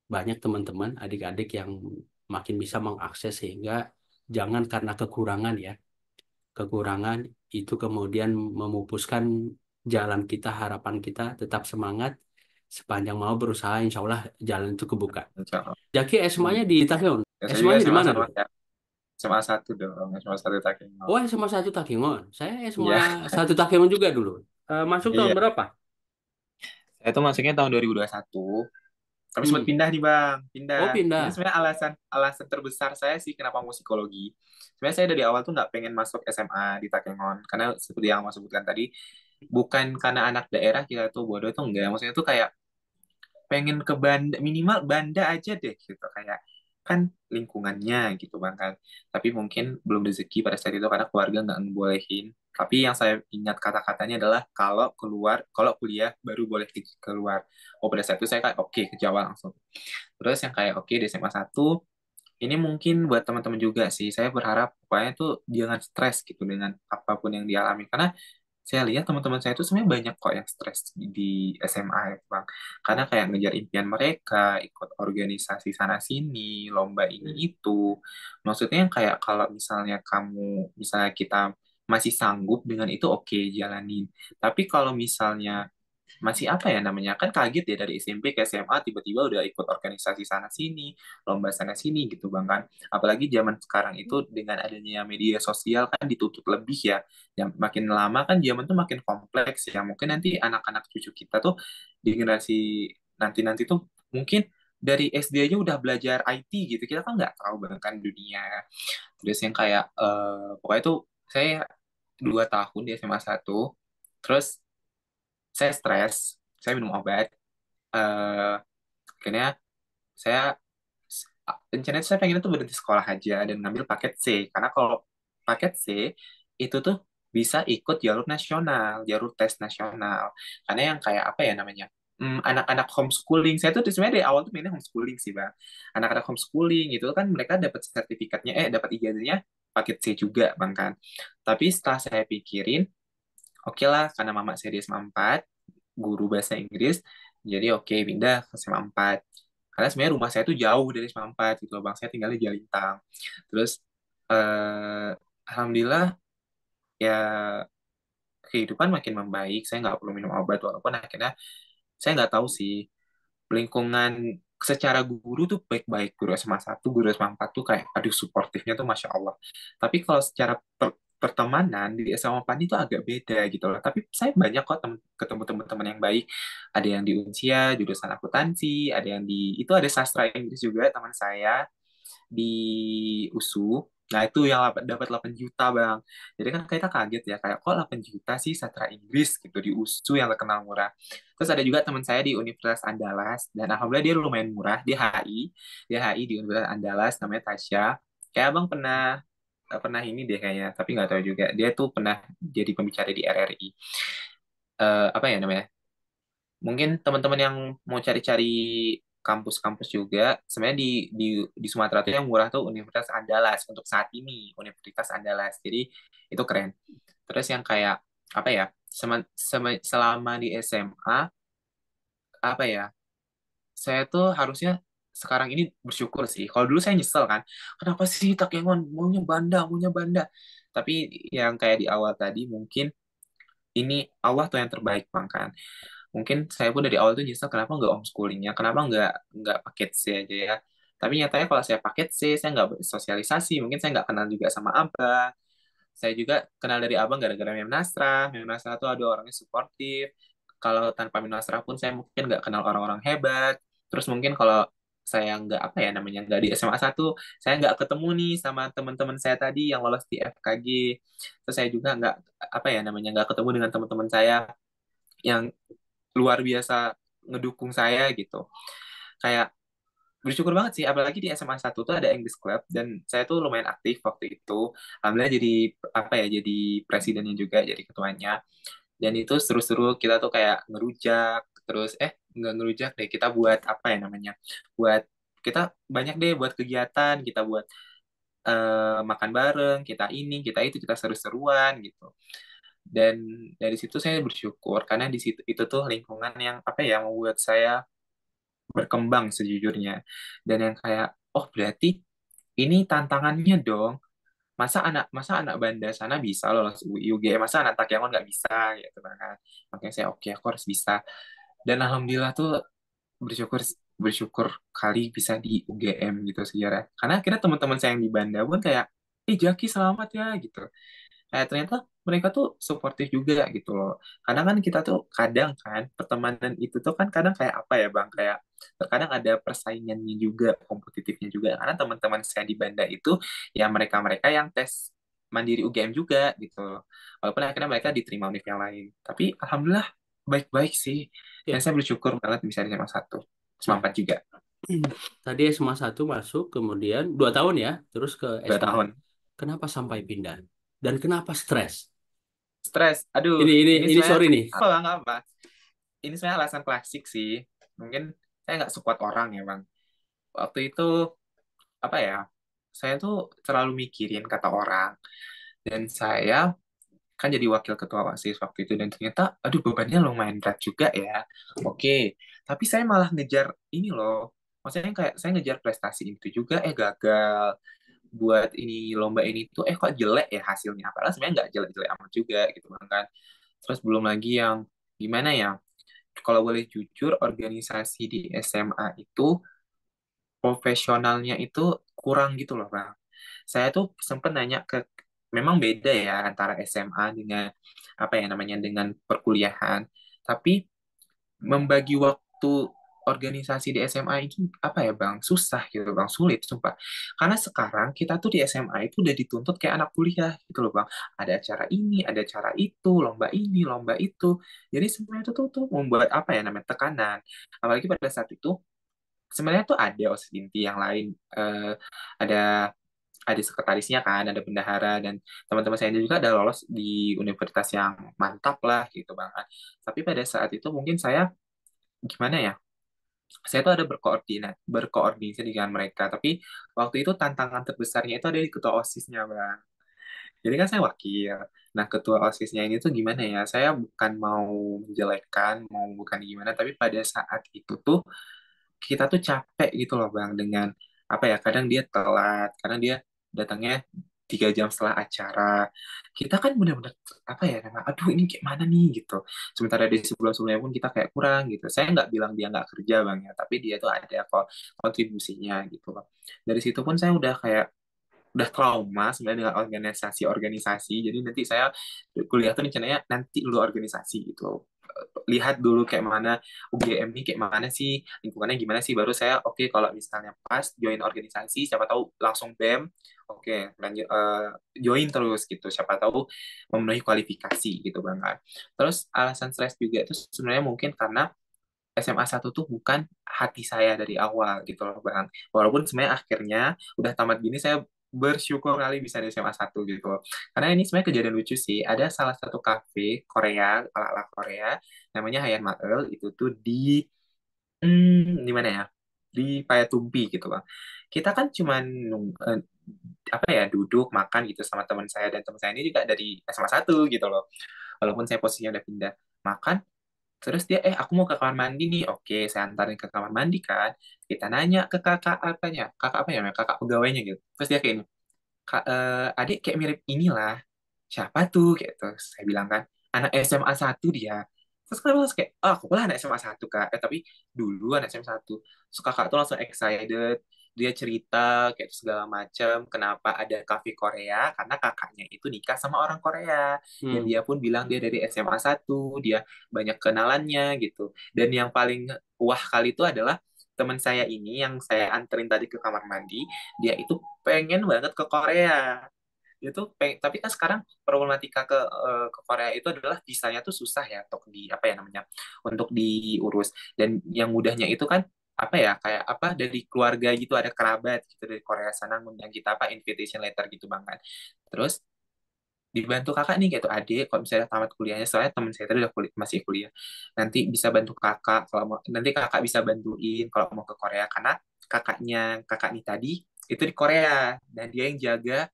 Banyak teman-teman, adik-adik yang makin bisa mengakses sehingga jangan karena kekurangan ya. kekurangan itu kemudian memupuskan jalan kita, harapan kita tetap semangat sepanjang mau berusaha, insya Allah jalan itu kebuka. Insya Allah. Jaki Hmm. SMA-nya di Takeon. Ya, saya juga SMA-nya di SMA mana sama dulu? ya. SMA 1 dong, SMA 1 Oh, Takengon. SMA 1 Takengon. Saya SMA Iya, 1 Takengon juga dulu. Masuk tahun iya. berapa? Saya tuh masuknya tahun 2021. Tapi sempat Hmm. pindah nih Bang, Oh, pindah. Ini pindah. sebenarnya alasan alasan terbesar saya sih kenapa mau psikologi. Sebenarnya saya dari awal tuh nggak pengen masuk SMA di Takengon, karena seperti yang Mas sebutkan tadi, bukan karena anak daerah kita tuh bodoh tuh enggak. Maksudnya tuh kayak pengen ke Banda, minimal Banda aja deh gitu, kayak kan lingkungannya gitu Bang kan. Tapi mungkin belum rezeki pada saat itu karena keluarga nggak ngebolehin. Tapi yang saya ingat kata-katanya adalah kalau keluar, kalau kuliah baru boleh keluar. Oh, pada saat itu saya kayak oke, ke Jawa langsung. Terus yang kayak oke di SMA 1, ini mungkin buat teman-teman juga sih. Saya berharap pokoknya tuh jangan stres gitu dengan apapun yang dialami. Karena saya lihat teman-teman saya itu sebenarnya banyak kok yang stres di SMA ya, Bang. Karena kayak ngejar impian mereka, ikut organisasi sana sini, lomba ini itu. Maksudnya yang kayak kalau misalnya kamu, misalnya kita masih sanggup dengan itu, oke, jalanin. Tapi kalau misalnya masih apa ya namanya, kan kaget ya dari SMP ke SMA tiba-tiba udah ikut organisasi sana sini, lomba sana sini gitu Bang kan. Apalagi zaman sekarang itu dengan adanya media sosial kan ditutup lebih ya. Yang makin lama kan zaman tuh makin kompleks ya. Mungkin nanti anak-anak cucu kita tuh di generasi nanti-nanti tuh mungkin dari SD aja udah belajar IT gitu. Kita kan nggak tahu Bang kan dunia. Terus yang kayak pokoknya tuh saya 2 tahun di SMA 1, terus saya stres, saya minum obat. eh Akhirnya saya rencananya saya pengen tuh berhenti sekolah aja dan ngambil paket C, karena kalau paket C itu tuh bisa ikut jalur nasional, jalur tes nasional. Karena yang kayak apa ya namanya, anak-anak homeschooling, saya tuh sebenarnya dari awal tuh mainnya homeschooling sih bang. Anak-anak homeschooling itu kan mereka dapat sertifikatnya, dapat ijazahnya paket C juga bang kan. Tapi setelah saya pikirin, oke lah, karena mama saya di SMA 4, guru bahasa Inggris, jadi oke pindah ke SMA 4. Karena sebenarnya rumah saya tuh jauh dari SMA 4 gitu loh, Bang. Saya tinggal di Jalintang. Terus, eh, Alhamdulillah, ya kehidupan makin membaik. Saya nggak perlu minum obat, walaupun akhirnya saya nggak tahu sih, lingkungan secara guru tuh baik-baik. Guru SMA 1, guru SMA 4 tuh kayak, aduh, suportifnya tuh Masya Allah. Tapi kalau secara pertemanan di SMA 4 itu agak beda gitu loh. Tapi saya banyak kok ketemu teman-teman yang baik. Ada yang di Unsia, jurusan akuntansi, ada yang di, itu ada sastra Inggris juga teman saya di USU. Nah, itu yang dapat 8 juta, Bang. Jadi kan kita kaget ya, kayak kok 8 juta sih sastra Inggris gitu di USU yang terkenal murah. Terus ada juga teman saya di Universitas Andalas, dan alhamdulillah dia lumayan murah, dia HI. Dia HI di Universitas Andalas, namanya Tasya. Kayak Abang pernah ini deh kayaknya, tapi nggak tahu juga. Dia tuh pernah jadi pembicara di RRI. Apa ya namanya? Mungkin teman-teman yang mau cari-cari kampus-kampus juga, sebenarnya di Sumatera tuh yang murah tuh Universitas Andalas untuk saat ini, Universitas Andalas. Jadi itu keren. Terus yang kayak apa ya? Selama di SMA, apa ya? Saya tuh harusnya sekarang ini bersyukur sih. Kalau dulu saya nyesel kan, kenapa sih Takengon maunya Banda, maunya Banda. Tapi yang kayak di awal tadi mungkin ini Allah tuh yang terbaik bang kan. Mungkin saya pun dari awal tuh nyesel kenapa nggak homeschoolingnya, kenapa nggak paket C aja ya. Tapi nyatanya kalau saya paket C, saya nggak bersosialisasi, mungkin saya nggak kenal juga sama abang. Saya juga kenal dari abang gara-gara Mem Nasra. Mem Nasra tuh ada orangnya suportif. Kalau tanpa Mem Nasra pun saya mungkin nggak kenal orang-orang hebat. Terus mungkin kalau saya nggak apa ya namanya nggak di SMA 1, saya nggak ketemu nih sama teman-teman saya tadi yang lolos di FKG. Terus saya juga nggak apa ya namanya nggak ketemu dengan teman-teman saya yang luar biasa ngedukung saya gitu. Kayak bersyukur banget sih, apalagi di SMA 1 tuh ada English Club dan saya tuh lumayan aktif waktu itu. Alhamdulillah jadi apa ya, jadi presidennya juga, jadi ketuanya. Dan itu seru-seru, kita tuh kayak ngerujak, terus nggak ngerujak deh, kita buat apa ya namanya? Buat kita banyak deh buat kegiatan, kita buat makan bareng, kita ini, kita itu, kita seru-seruan gitu. Dan dari situ saya bersyukur karena di situ itu tuh lingkungan yang apa ya membuat saya berkembang sejujurnya. Dan yang kayak oh berarti ini tantangannya dong. masa anak Banda sana bisa lolos UI UGM, masa anak Takyaman nggak bisa gitu kan. Makanya saya oke, aku harus bisa. Dan alhamdulillah tuh bersyukur bersyukur kali bisa di UGM gitu sejarah. Karena akhirnya teman-teman saya yang di Banda pun kayak, Jaki selamat ya gitu. Ternyata mereka tuh suportif juga gitu loh. Kadang kan kita tuh kadang kan pertemanan itu tuh kan kadang kayak apa ya Bang, kayak terkadang ada persaingannya juga, kompetitifnya juga. Karena teman-teman saya di Banda itu ya mereka-mereka yang tes mandiri UGM juga gitu loh. Walaupun akhirnya mereka diterima univ yang lain. Tapi alhamdulillah baik-baik sih. Dan Ya. saya bersyukur banget bisa di SMA 1. SMA Nah, 4 juga. tadi SMA 1 masuk, kemudian 2 tahun ya, terus ke dua SMA. tahun. Kenapa sampai pindah? Dan kenapa stres? Stres. Aduh, Ini ini ini ini sebenarnya sorry nih. apa Bang? Apa? Ini sebenarnya alasan klasik sih. Mungkin saya nggak sekuat orang ya, Bang. Waktu itu, apa ya, saya tuh terlalu mikirin kata orang. Dan saya kan jadi wakil ketua OSIS waktu itu. Dan ternyata, aduh bebannya lumayan berat juga ya. Oke, tapi saya malah ngejar ini loh. Maksudnya kayak saya ngejar prestasi itu juga, gagal. Buat ini lomba ini tuh, kok jelek ya hasilnya. Padahal sebenarnya nggak jelek-jelek amat juga gitu kan. Terus belum lagi yang gimana ya, kalau boleh jujur, organisasi di SMA itu profesionalnya itu kurang gitu loh, Bang. Saya tuh sempat nanya memang beda ya antara SMA dengan apa ya namanya dengan perkuliahan. Tapi membagi waktu organisasi di SMA itu apa ya Bang, susah gitu Bang, sulit sumpah. Karena sekarang kita tuh di SMA itu udah dituntut kayak anak kuliah gitu loh Bang. Ada acara ini, ada acara itu, lomba ini, lomba itu. Jadi sebenarnya itu tuh membuat apa ya namanya tekanan. Apalagi pada saat itu sebenarnya tuh ada OSIS inti yang lain, ada sekretarisnya kan, ada bendahara dan teman-teman saya juga ada lolos di universitas yang mantap lah gitu bang. Tapi pada saat itu mungkin saya gimana ya? Saya tuh ada berkoordinasi dengan mereka. Tapi waktu itu tantangan terbesarnya itu ada di ketua OSISnya bang. Jadi kan saya wakil. Nah ketua OSISnya ini tuh gimana ya? Saya bukan mau menjelekkan, mau bukan gimana. Tapi pada saat itu tuh kita tuh capek gitu loh bang dengan apa ya kadang dia telat kadang dia datangnya 3 jam setelah acara kita kan benar-benar apa ya nama aduh ini kayak mana nih gitu sementara di sebelum-sebelumnya pun kita kayak kurang gitu saya nggak bilang dia nggak kerja bang ya tapi dia tuh ada kok kontribusinya gitu loh dari situ pun saya udah trauma sebenarnya dengan organisasi-organisasi. Jadi nanti saya kuliah tuh rencananya nanti dulu organisasi gitu. Lihat dulu kayak mana UGM ini kayak mana sih, lingkungannya gimana sih, baru saya oke kalau misalnya pas join organisasi, siapa tahu langsung BEM, oke lanjut join terus gitu, siapa tahu memenuhi kualifikasi gitu Bang kan. Terus alasan stres juga itu sebenarnya mungkin karena SMA 1 tuh bukan hati saya dari awal gitu loh Bang. Walaupun sebenarnya akhirnya udah tamat gini saya bersyukur kali bisa di SMA 1 gitu loh. Karena ini sebenarnya kejadian lucu sih. Ada salah satu kafe Korea, ala-ala Korea, namanya Hayan Mael, itu tuh di mana ya? Di Payatumpi gitu Bang. Kita kan cuman apa ya, duduk, makan gitu sama teman saya. Dan teman saya ini juga dari SMA 1 gitu loh. Walaupun saya posisinya udah pindah. Makan, terus dia, aku mau ke kamar mandi nih. Oke, saya antarin ke kamar mandi kan. Kita nanya ke kakak apanya, kakak apa ya, kakak pegawainya gitu. Terus dia kayak ini, adik kayak mirip inilah. Siapa tuh? Kayak gitu. Saya bilang kan, anak SMA 1 dia. Terus kan langsung kayak, aku lah anak SMA 1 kak. Tapi dulu anak SMA 1. Terus kakak tuh langsung excited. Dia cerita kayak segala macam. Kenapa ada kafe Korea? Karena kakaknya itu nikah sama orang Korea. Dan Hmm. dia pun bilang dia dari SMA 1. Dia banyak kenalannya gitu. Dan yang paling wah kali itu adalah teman saya ini yang saya anterin tadi ke kamar mandi. Dia itu pengen banget ke Korea dia tuh tapi kan sekarang problematika ke Korea itu adalah visanya tuh susah ya untuk di apa ya namanya untuk diurus dan yang mudahnya itu kan apa ya kayak apa dari keluarga gitu ada kerabat gitu dari Korea sana ngundang kita apa invitation letter gitu bang kan terus dibantu kakak nih gitu adik kalau misalnya tamat kuliahnya soalnya teman saya tadi udah masih kuliah nanti bisa bantu kakak kalau mau nanti kakak bisa bantuin kalau mau ke Korea karena kakak nih tadi itu di Korea dan dia yang jaga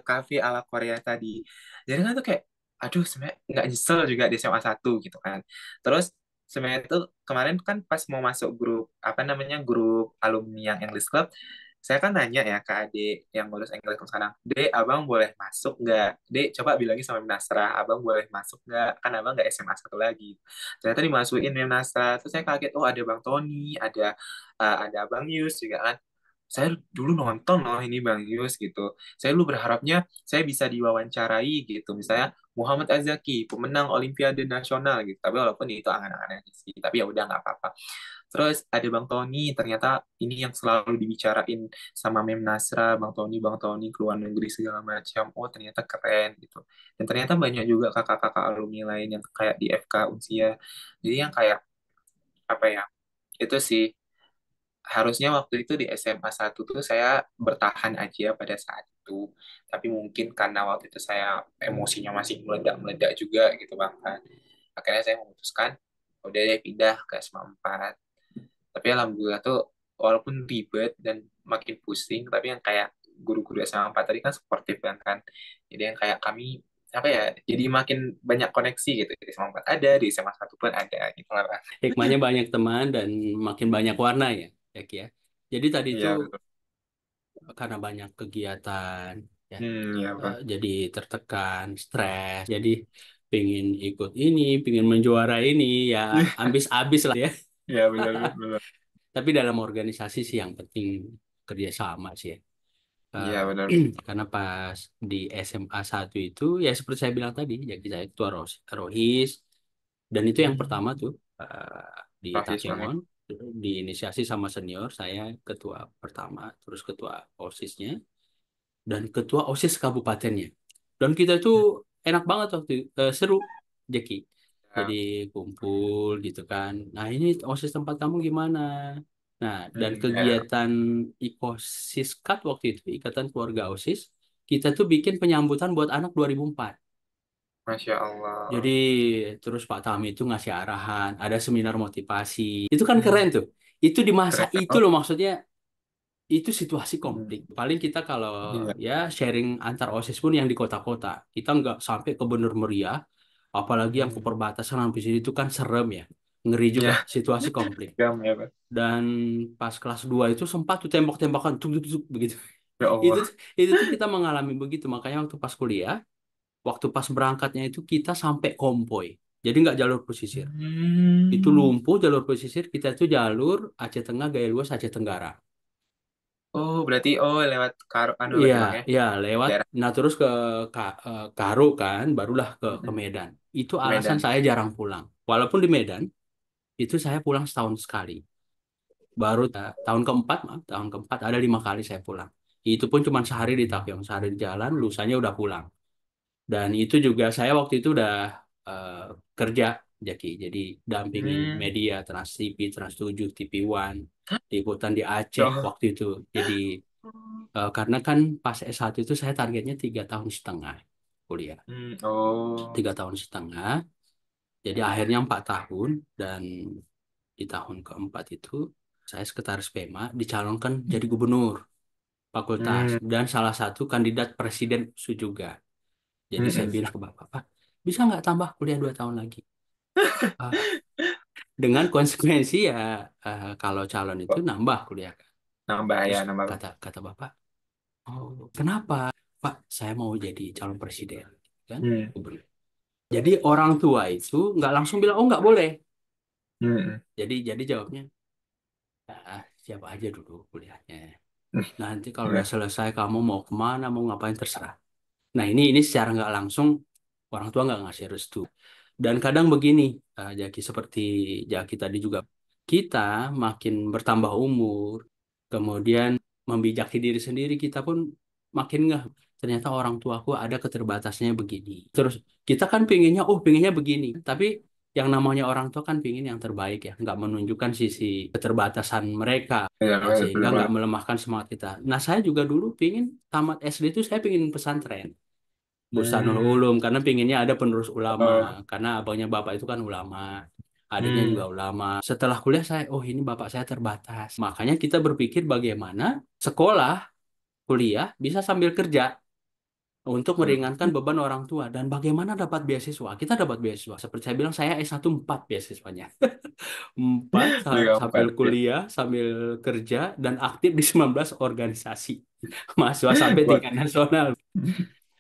kafe ala Korea tadi. Jadi kan tuh kayak, aduh sebenarnya nggak nyesel juga di SMA 1 gitu kan. Terus sebenarnya tuh kemarin kan pas mau masuk grup, apa namanya, grup alumni yang English Club, saya kan nanya ya ke adik yang lulus English sekarang, Dek, abang boleh masuk nggak? Dek, coba bilangin sama Nasra, abang boleh masuk nggak? Kan abang nggak SMA satu lagi. Ternyata dimasukin Nasra. Terus saya kaget, oh ada Bang Tony, ada Bang Yus juga kan. Saya dulu nonton loh ini Bang Yus gitu. Saya dulu berharapnya saya bisa diwawancarai gitu. Misalnya Muhammad Azaki, pemenang Olimpiade Nasional gitu. Tapi walaupun itu angan-angan aja sih. Tapi ya udah nggak apa-apa. Terus ada Bang Tony, ternyata ini yang selalu dibicarain sama Mem Nasra, Bang Tony ke luar negeri segala macam. Oh ternyata keren gitu. Dan ternyata banyak juga kakak-kakak alumni lain yang kayak di FK Unsia. Jadi yang kayak apa ya? Itu sih harusnya waktu itu di SMA 1 tuh saya bertahan aja pada saat itu. Tapi mungkin karena waktu itu saya emosinya masih meledak-meledak juga gitu Bang kan. Akhirnya saya memutuskan udah deh pindah ke SMA 4. Tapi alhamdulillah tuh walaupun ribet dan makin pusing, tapi yang kayak guru-guru SMA 4 tadi kan suportif kan. Jadi yang kayak kami apa ya, jadi makin banyak koneksi gitu. Di SMA 4 ada, di SMA 1 pun ada gitu lah Bang. Hikmahnya banyak teman dan makin banyak warna ya, Jack ya. Jadi tadi itu Iya betul. karena banyak kegiatan, ya, Iya Bang. jadi tertekan, stres, jadi pingin ikut ini, pingin menjuara ini, ya ambis-abis lah ya. Iya benar benar. Tapi dalam organisasi sih yang penting kerjasama sih ya. Iya Eh, benar. karena pas di SMA 1 itu, ya seperti saya bilang tadi, jadi saya ketua Rohis, dan itu yang pertama tuh di Rohis banget. Takemon, diinisiasi sama senior, saya ketua pertama, terus ketua OSISnya, dan ketua OSIS kabupatennya. Dan kita itu enak banget waktu seru, Jeki. Jadi Ya. kumpul gitu kan. Nah ini OSIS tempat kamu gimana? Nah dan Ya. kegiatan IKOSISKAT waktu itu, Ikatan Keluarga OSIS, kita tuh bikin penyambutan buat anak 2004. Masya Jadi Allah. terus Pak Tami itu ngasih arahan, ada seminar motivasi. Itu kan Hmm, keren tuh. Itu di masa keren. itu Oh, loh maksudnya itu situasi hmm, konflik. Paling kita kalau iya. ya sharing antar OSIS pun yang di kota-kota. Kita nggak sampai ke Bener Meriah, apalagi yang ke Hmm, perbatasan hampir sini itu kan serem ya. Ngeri juga ya. situasi konflik. Gam ya, Pak. Dan pas kelas 2 itu sempat tuh tembak-tembakan tuk, tuk, tuk, begitu. Ya Itu Allah. itu tuh kita mengalami begitu. Makanya waktu pas kuliah, waktu pas berangkatnya itu kita sampai konvoy. Jadi nggak jalur pesisir. Itu Hmm. lumpuh jalur pesisir, kita itu jalur Aceh Tengah, Gaya Luas, Aceh Tenggara. Oh, berarti lewat anu Iya, berarti Bang ya. iya lewat. Daerah Nah terus ke Karo kan, barulah ke mm, Medan. Itu alasan Medan. saya jarang pulang. Walaupun di Medan itu saya pulang setahun sekali. Baru tahun keempat, maaf, tahun keempat ada 5 kali saya pulang. Itu pun cuma sehari di Takyong, sehari di jalan, lusanya udah pulang. Dan itu juga saya waktu itu udah eh, kerja, Jaki. Jadi dampingin Hmm. media Trans TV, Trans 7, TV One, liputan di Ya Aceh Allah. waktu itu. Jadi karena kan pas S1 itu saya targetnya 3 tahun setengah kuliah. Oh. 3 tahun setengah, jadi akhirnya 4 tahun. Dan di tahun keempat itu saya sekretaris PEMA dicalonkan jadi gubernur fakultas Hmm. dan salah satu kandidat presiden USU juga. Jadi saya Mm-mm. bilang ke bapak, Pak, bisa nggak tambah kuliah 2 tahun lagi? Ah, dengan konsekuensi ya kalau calon itu Kok nambah kuliah. nambah Terus ya, nambah. kata kata bapak, oh kenapa? Pak, saya mau jadi calon presiden, kan? Hmm. Gubernur. Jadi orang tua itu nggak langsung bilang, oh nggak boleh. Hmm. Jadi jawabnya, ah, siapa aja dulu kuliahnya. Hmm. Nanti kalau udah Ya. selesai kamu mau kemana, mau ngapain terserah. Nah ini secara nggak langsung orang tua nggak ngasih restu. Dan kadang begini, Jaki seperti Jaki tadi juga, kita makin bertambah umur, kemudian membijaki diri sendiri, kita pun makin nggak. Ternyata orang tuaku ada keterbatasnya begini. Terus kita kan pinginnya, oh pinginnya begini. Tapi yang namanya orang tua kan pingin yang terbaik ya, nggak menunjukkan sisi keterbatasan mereka. Ya, Nah, sehingga betul nggak banget. melemahkan semangat kita. Nah, saya juga dulu pingin tamat SD itu saya pingin pesantren. Bursanul Hmm. Ulum karena pinginnya ada penerus ulama Oh. karena abangnya bapak itu kan ulama, adiknya juga Hmm. ulama. Setelah kuliah saya, oh ini bapak saya terbatas, makanya kita berpikir bagaimana sekolah kuliah bisa sambil kerja. untuk Hmm. meringankan beban orang tua. Dan bagaimana dapat beasiswa? Kita dapat beasiswa. Seperti saya bilang, saya S1 4 beasiswanya. 4 Beli sambil empat ya. kuliah, sambil kerja, dan aktif di 19 organisasi. Mahasiswa sampai Buat tingkat nasional.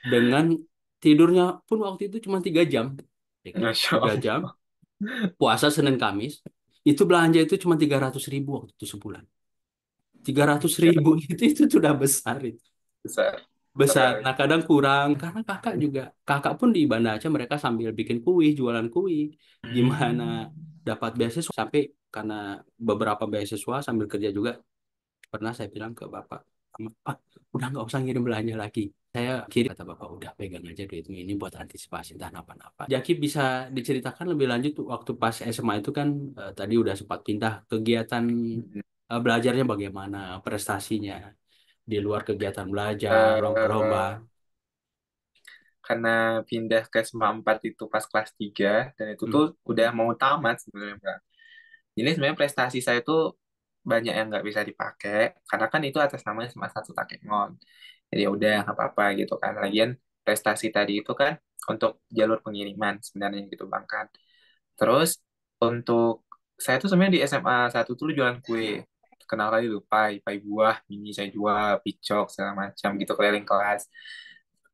Dengan tidurnya pun waktu itu cuma 3 jam. Masya 3 jam, Allah. puasa Senin Kamis. Itu belanja itu cuma 300.000 waktu itu sebulan. 300.000 itu sudah besar itu. Besar. Besar Besar. kali. Nah, kadang kurang karena kakak pun di Banda Aceh mereka sambil bikin kuih, jualan kuih. Gimana Hmm. dapat beasiswa sampai karena beberapa beasiswa sambil kerja juga pernah saya bilang ke bapak, Pak, udah nggak usah ngirim belanja lagi. Saya kirim kata bapak, udah pegang aja duit ini buat antisipasi entah apa-apa. Jaki bisa diceritakan lebih lanjut tuh, waktu pas SMA itu kan tadi udah sempat pindah kegiatan belajarnya bagaimana, prestasinya di luar kegiatan belajar, lomba-lomba. Eh, karena pindah ke SMA 4 itu pas kelas 3 dan itu Hmm. tuh udah mau tamat sebenarnya Mbak. Jadi sebenarnya prestasi saya tuh banyak yang nggak bisa dipakai karena kan itu atas nama SMA 1 Takengon. Jadi ya udah nggak apa-apa gitu kan. Lagian prestasi tadi itu kan untuk jalur pengiriman sebenarnya gitu Bang kan. Terus untuk saya tuh sebenarnya di SMA 1 tuh jualan kue. Kenal kali lu pai buah, mini saya jual, picok segala macam gitu keliling kelas.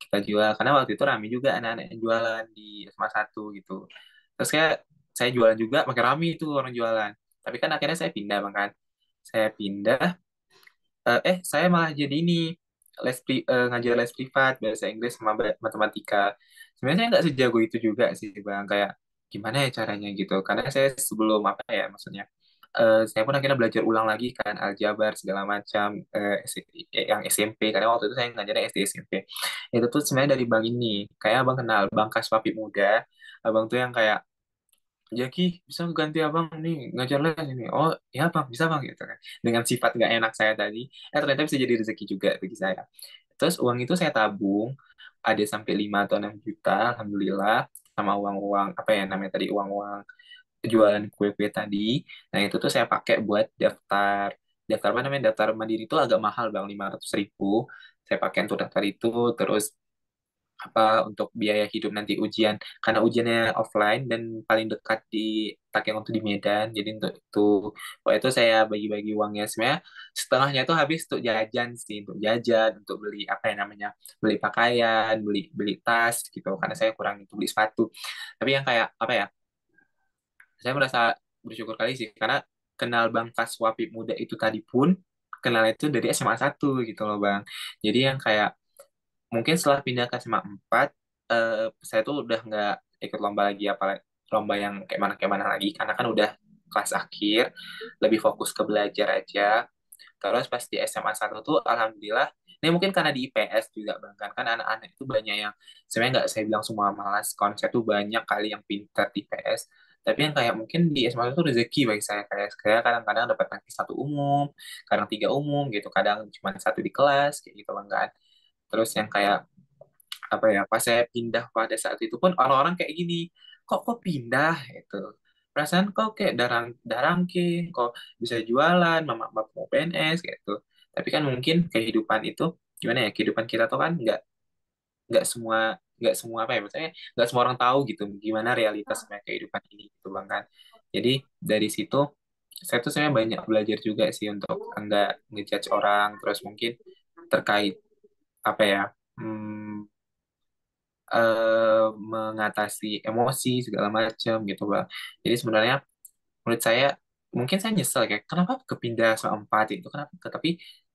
Kita jual karena waktu itu rame juga anak-anak yang jualan di SMA 1 gitu. Terus kayak saya jualan juga makin rame itu orang jualan. Tapi kan akhirnya saya pindah Bang kan. Saya pindah saya malah jadi ini ngajar les privat bahasa Inggris sama matematika. Sebenarnya saya nggak sejago itu juga sih bang, kayak gimana ya caranya gitu. Karena saya sebelum apa ya maksudnya, saya pun akhirnya belajar ulang lagi kan aljabar segala macam yang SMP. Karena waktu itu saya ngajarnya SD SMP. Itu tuh sebenarnya dari bang ini, kayak abang kenal bang Kaswapi Muda. Abang tuh yang kayak Jaki bisa ganti abang nih ngajar les ini. Oh ya bang bisa bang gitu kan. Dengan sifat nggak enak saya tadi, ternyata bisa jadi rezeki juga bagi saya. Terus uang itu saya tabung ada sampai 5 atau 6 juta, alhamdulillah sama uang-uang apa ya namanya tadi uang-uang jualan kue-kue tadi. Nah itu tuh saya pakai buat daftar daftar apa namanya daftar mandiri itu agak mahal bang 500.000. Saya pakai untuk daftar itu terus apa untuk biaya hidup nanti ujian karena ujiannya offline dan paling dekat di Takengon untuk di Medan jadi untuk itu waktu itu saya bagi-bagi uangnya sebenarnya setengahnya itu habis untuk jajan sih untuk jajan untuk beli apa ya namanya beli pakaian beli beli tas gitu karena saya kurang itu beli sepatu tapi yang kayak apa ya saya merasa bersyukur kali sih karena kenal Bang Kaswapip muda itu tadi pun kenal itu dari SMA 1 gitu loh Bang jadi yang kayak mungkin setelah pindah ke SMA 4 saya tuh udah nggak ikut lomba lagi apalagi lomba yang kayak mana lagi karena kan udah kelas akhir lebih fokus ke belajar aja terus pas di SMA 1 tuh alhamdulillah ini mungkin karena di IPS juga bang kan anak-anak itu banyak yang sebenarnya nggak saya bilang semua malas konsep tuh banyak kali yang pintar di IPS tapi yang kayak mungkin di SMA itu rezeki bagi saya kadang-kadang dapat ranking 1 umum kadang 3 umum gitu kadang cuma 1 di kelas kayak gitu bang kan terus yang kayak apa ya pas saya pindah pada saat itu pun orang-orang kayak gini kok pindah itu perasaan kok kayak darang ke kok bisa jualan mama bapak mau PNS kayak gitu tapi kan mungkin kehidupan itu gimana ya kehidupan kita tuh kan nggak semua apa ya maksudnya nggak semua orang tahu gitu gimana realitasnya kehidupan ini gitu bang kan jadi dari situ saya tuh sebenarnya banyak belajar juga sih untuk nggak ngejudge orang terus mungkin terkait apa ya hmm, mengatasi emosi segala macam gitu bang. Jadi sebenarnya menurut saya mungkin saya nyesel kayak kenapa kepindah sama empat itu kenapa tapi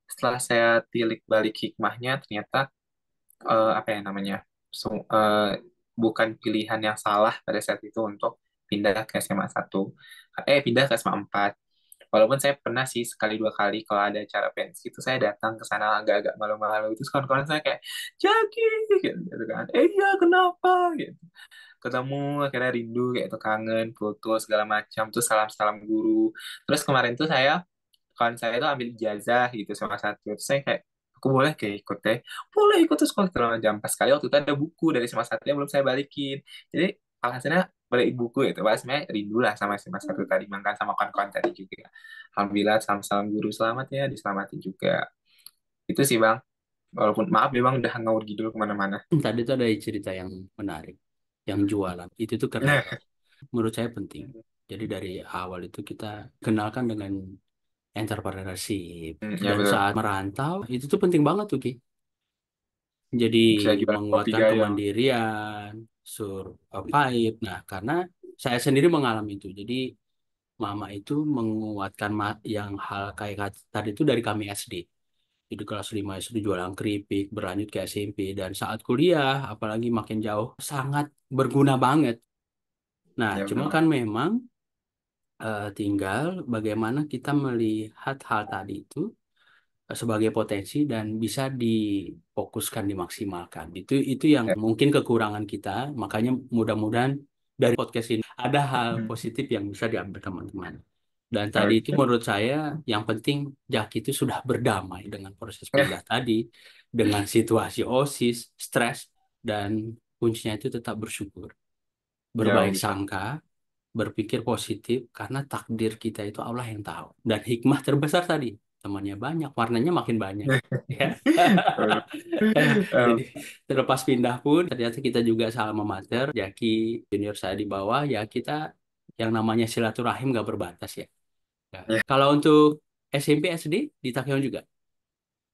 setelah saya tilik balik hikmahnya ternyata apa ya namanya bukan pilihan yang salah pada saat itu untuk pindah ke SMA 1 pindah ke SMA 4 walaupun saya pernah sih sekali dua kali kalau ada acara pensi itu saya datang ke sana agak-agak malu-malu itu kawan-kawan saya kayak Jaki gitu kan iya kenapa gitu ketemu akhirnya rindu kayak itu kangen foto segala macam tuh salam-salam guru terus kemarin tuh saya kawan saya tuh ambil ijazah gitu sama satu terus saya kayak aku boleh kayak ikut deh boleh ikut terus kalau segala macam pas sekali waktu itu ada buku dari sama satunya belum saya balikin jadi alhasilnya balik buku itu pas sebenarnya rindu lah sama si mas satu tadi makan sama kawan-kawan tadi juga alhamdulillah salam-salam guru selamat ya diselamatin juga itu sih bang Walaupun maaf ya bang, udah ngawur gitu kemana-mana. Tadi tuh ada cerita yang menarik, yang jualan. Itu tuh Nah, kenapa? Menurut saya penting. Jadi dari awal itu kita kenalkan dengan entrepreneurship. ya Dan betul. saat merantau, itu tuh penting banget tuh, Ki. Jadi Bisa jual kopi menguatkan gayam. kemandirian, survive. Nah, karena saya sendiri mengalami itu. Jadi mama itu menguatkan yang hal kayak tadi itu dari kami SD. Jadi kelas 5 SD jualan keripik, berlanjut ke SMP. Dan saat kuliah, apalagi makin jauh, sangat berguna banget. Nah, Ya cuma betul. kan memang tinggal bagaimana kita melihat hal tadi itu sebagai potensi dan bisa difokuskan, dimaksimalkan. Itu yang Ya. mungkin kekurangan kita. Makanya mudah-mudahan dari podcast ini ada hal positif yang bisa diambil teman-teman. Dan tadi itu Oke. menurut saya yang penting Jaki itu sudah berdamai dengan proses pindah tadi, dengan situasi OSIS, stres, dan kuncinya itu tetap bersyukur, Ya berbaik bisa. sangka, berpikir positif karena takdir kita itu Allah yang tahu. Dan hikmah terbesar tadi, temannya banyak, warnanya makin banyak. Ya. Em, Jadi terlepas pindah pun ternyata kita juga sama mater, Jaki junior saya di bawah, ya kita yang namanya silaturahim gak berbatas ya. Ya. ya, Kalau untuk SMP SD di Takyon juga.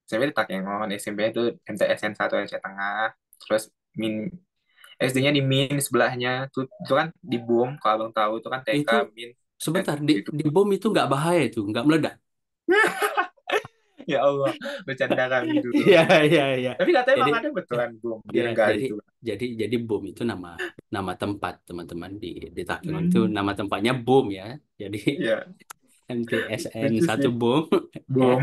SMP di Takengon, SMP itu MTSN 1 SC Tengah, terus min SD-nya di min sebelahnya itu kan di BUM, kalau abang tahu itu kan TK Itu min sebentar gitu. di bom itu nggak bahaya itu, nggak meledak. Ya Allah, bercanda kami dulu. Iya iya iya. Tapi katanya Jadi emang ada betulan BUM di ya, Renggali jadi itu. jadi Boom itu nama nama tempat teman-teman di Takengon itu Hmm, nama tempatnya Boom ya. Jadi ya, MTSN lucu satu sih. Boom. Ya, BUM.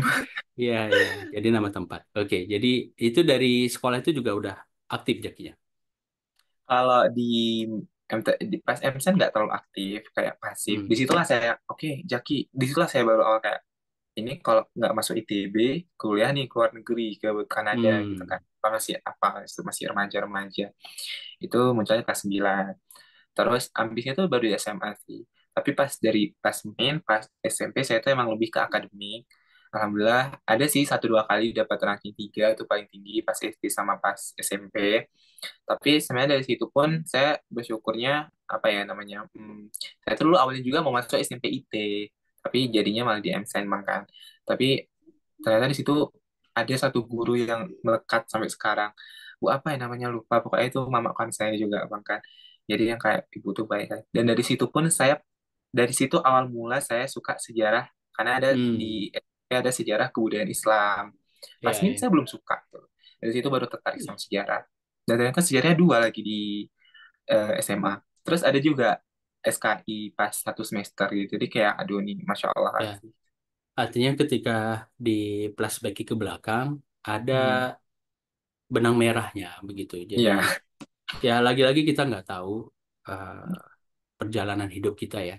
iya iya. Jadi nama tempat. Oke, jadi itu dari sekolah itu juga udah aktif Jakinya. Kalau di pas MSN nggak terlalu aktif, kayak pasif. Hmm. Disitulah saya, oke, Jaki, disitulah saya baru awal kayak, ini kalau nggak masuk ITB, kuliah nih ke luar negeri, ke Kanada gitu Hmm. kan. Apa, itu masih remaja-remaja. Itu munculnya kelas 9. Terus ambisnya tuh baru di SMA sih. Tapi pas main, pas SMP saya tuh emang lebih ke akademik. Alhamdulillah ada sih satu dua kali dapat ranking 3 itu paling tinggi pas SD sama pas SMP. Tapi sebenarnya dari situ pun saya bersyukurnya apa ya namanya, saya tuh dulu awalnya juga mau masuk SMP IT, tapi jadinya malah di MSN Bang kan. Tapi ternyata di situ ada satu guru yang melekat sampai sekarang. Bu apa ya namanya lupa, pokoknya itu mama kan saya juga Bang kan. Jadi yang kayak ibu tuh baik kan. Dan dari situ pun saya, dari situ awal mula saya suka sejarah karena ada di Hmm. ada sejarah kebudayaan Islam. Pas Ya ini ya. saya belum suka tuh. Dari situ baru tertarik sama sejarah. Dan ternyata sejarahnya dua lagi di SMA. Terus ada juga SKI pas satu semester gitu. Jadi kayak aduh nih, masya Allah Ya. sih. Artinya ketika di flashback ke belakang ada Hmm. benang merahnya begitu. Jadi Iya, ya lagi-lagi kita nggak tahu eh, perjalanan hidup kita ya.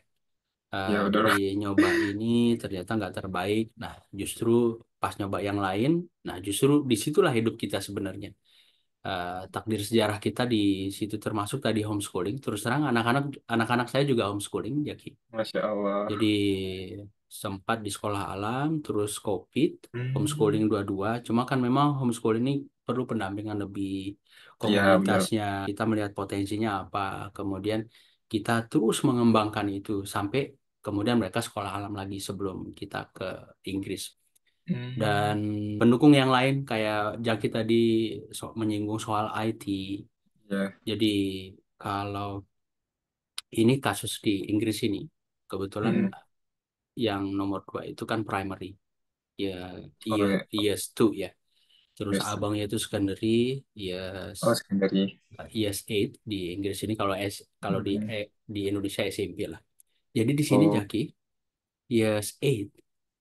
ya Dari udah. nyoba ini ternyata nggak terbaik. Nah, justru pas nyoba yang lain, nah justru disitulah hidup kita sebenarnya. Takdir sejarah kita di situ termasuk tadi homeschooling. Terus terang anak-anak saya juga homeschooling, Jaki. Masya Allah. Jadi sempat di sekolah alam, terus COVID, homeschooling Hmm. dua-dua. Cuma kan memang homeschooling ini perlu pendampingan lebih Iya benar. komunitasnya. Kita melihat potensinya apa, kemudian kita terus mengembangkan itu sampai kemudian mereka sekolah alam lagi sebelum kita ke Inggris. Dan Hmm. pendukung yang lain kayak Jaki tadi menyinggung soal IT. Ya. Jadi kalau ini kasus di Inggris ini, kebetulan Hmm. yang nomor dua itu kan primary, ya Oh, ya. years 2 ya. Terus Yes. abangnya itu secondary, years Oh, secondary. years 8 di Inggris ini kalau Hmm. di Indonesia SMP lah. Jadi di sini Oh. Jaki, years 8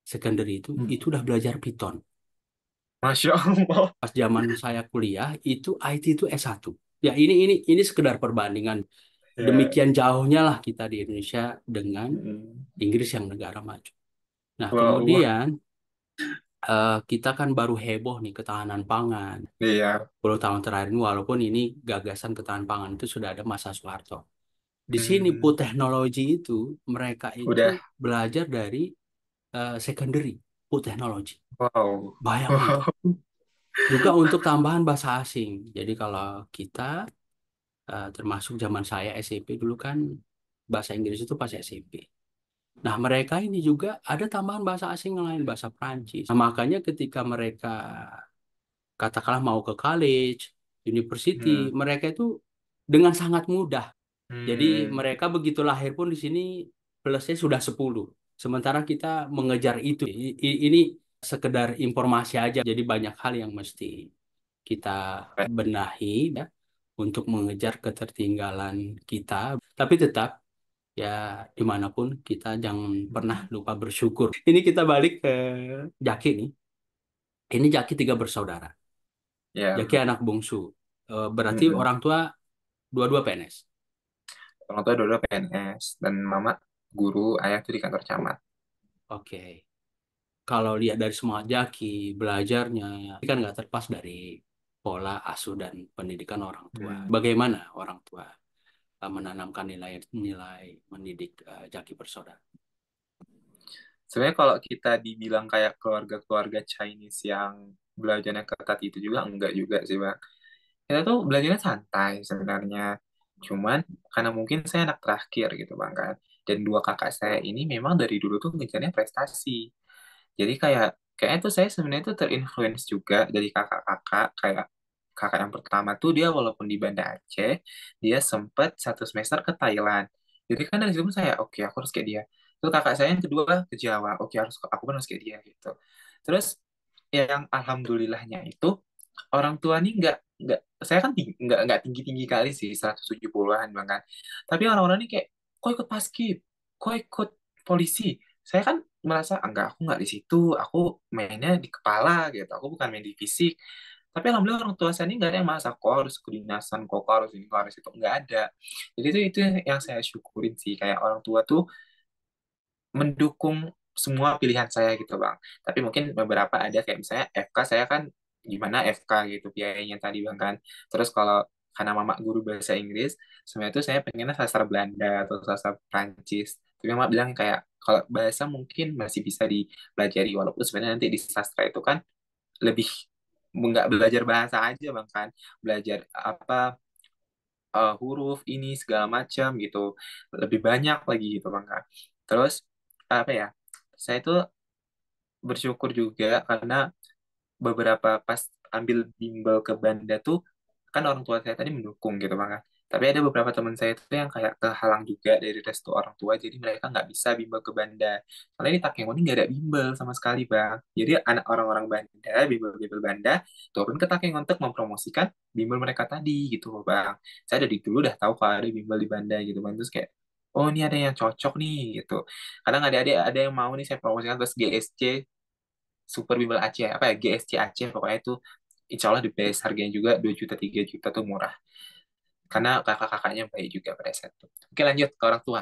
secondary Hmm. itu udah belajar Python. Masya Allah. Pas zaman saya kuliah itu IT itu S1. Ya ini sekedar perbandingan. Ya. Demikian jauhnya lah kita di Indonesia dengan Hmm. Inggris yang negara maju. Nah, Wah, Allah. kemudian kita kan baru heboh nih ketahanan pangan. Iya. 10 tahun terakhir ini walaupun ini gagasan ketahanan pangan itu sudah ada masa Soeharto. Di sini Hmm. pun teknologi itu mereka itu Udah. belajar dari secondary put teknologi. Wow. Bayangin tuh. Wow. Juga untuk tambahan bahasa asing. Jadi kalau kita termasuk zaman saya SMP dulu kan bahasa Inggris itu pas SMP. Nah, mereka ini juga ada tambahan bahasa asing lain, bahasa Prancis. Nah, makanya ketika mereka katakanlah mau ke college, university, Hmm. mereka itu dengan sangat mudah. Jadi Hmm. mereka begitu lahir pun di sini plusnya sudah 10. Sementara kita mengejar itu. Ini sekedar informasi aja. Jadi banyak hal yang mesti kita benahi ya untuk mengejar ketertinggalan kita. Tapi tetap ya dimanapun kita jangan pernah lupa bersyukur. Ini kita balik ke Jaki nih. Ini Jaki tiga bersaudara. Ya. Jaki anak bungsu. Berarti Mm-mm. orang tua dua-dua PNS. Orang tua dua-dua PNS dan mama guru, ayah tuh di kantor camat. Oke. Kalau lihat dari semua Jaki, belajarnya, ini kan nggak terlepas dari pola asuh dan pendidikan orang tua. Hmm. Bagaimana orang tua menanamkan nilai-nilai mendidik Jaki bersaudara? Sebenarnya kalau kita dibilang kayak keluarga-keluarga Chinese yang belajarnya ketat itu juga enggak juga sih, Bang. Kita tuh belajarnya santai sebenarnya. Cuman karena mungkin saya anak terakhir gitu, Bang kan. Dan dua kakak saya ini memang dari dulu tuh ngejarnya prestasi. Jadi kayaknya tuh saya sebenarnya tuh terinfluence juga dari kakak-kakak. Kayak kakak yang pertama tuh dia walaupun di Banda Aceh, dia sempet 1 semester ke Thailand. Jadi kan dari situ saya, oke aku harus kayak dia. Terus kakak saya yang kedua ke Jawa, oke aku pun harus kayak dia gitu. Terus yang alhamdulillahnya itu orang tua nih nggak saya kan nggak tinggi tinggi kali sih 170-an bahkan, tapi orang-orang nih kayak kok ikut paskib, kok ikut polisi. Saya kan merasa enggak, aku nggak di situ, aku mainnya di kepala gitu, aku bukan main di fisik. Tapi alhamdulillah orang tua saya ini nggak ada yang masa kok harus kedinasan, kok harus ini, kok harus itu, nggak ada. Jadi itu yang saya syukurin sih, kayak orang tua tuh mendukung semua pilihan saya gitu bang. Tapi mungkin beberapa ada kayak misalnya FK, saya kan gimana FK gitu biayanya tadi bang kan. Terus kalau karena mama guru bahasa Inggris, sebenarnya itu saya pengennya sastra Belanda atau sastra Prancis. Tapi mama bilang kayak kalau bahasa mungkin masih bisa dipelajari, walaupun sebenarnya nanti di sastra itu kan lebih nggak belajar bahasa aja bang kan, belajar apa huruf ini segala macam gitu, lebih banyak lagi gitu bang kan. Terus apa ya, saya tuh bersyukur juga karena beberapa pas ambil bimbel ke Banda tuh kan orang tua saya tadi mendukung gitu bang. Tapi ada beberapa teman saya itu yang kayak kehalang juga dari restu orang tua, jadi mereka nggak bisa bimbel ke Banda. Soalnya di Takengon ini nggak ada bimbel sama sekali bang. Jadi anak orang-orang Banda, bimbel-bimbel Banda turun ke Takengon untuk mempromosikan bimbel mereka tadi gitu loh bang. Saya dari dulu udah tahu kalau ada bimbel di Banda gitu bang. Terus kayak oh ini ada yang cocok nih gitu. Kadang ada yang mau nih saya promosikan, terus GSC Super Bimbel Aceh apa ya, GSC Aceh pokoknya itu insya Allah the best, harganya juga 2 juta 3 juta tuh murah karena kakak-kakaknya baik juga pada saat itu. Oke lanjut ke orang tua.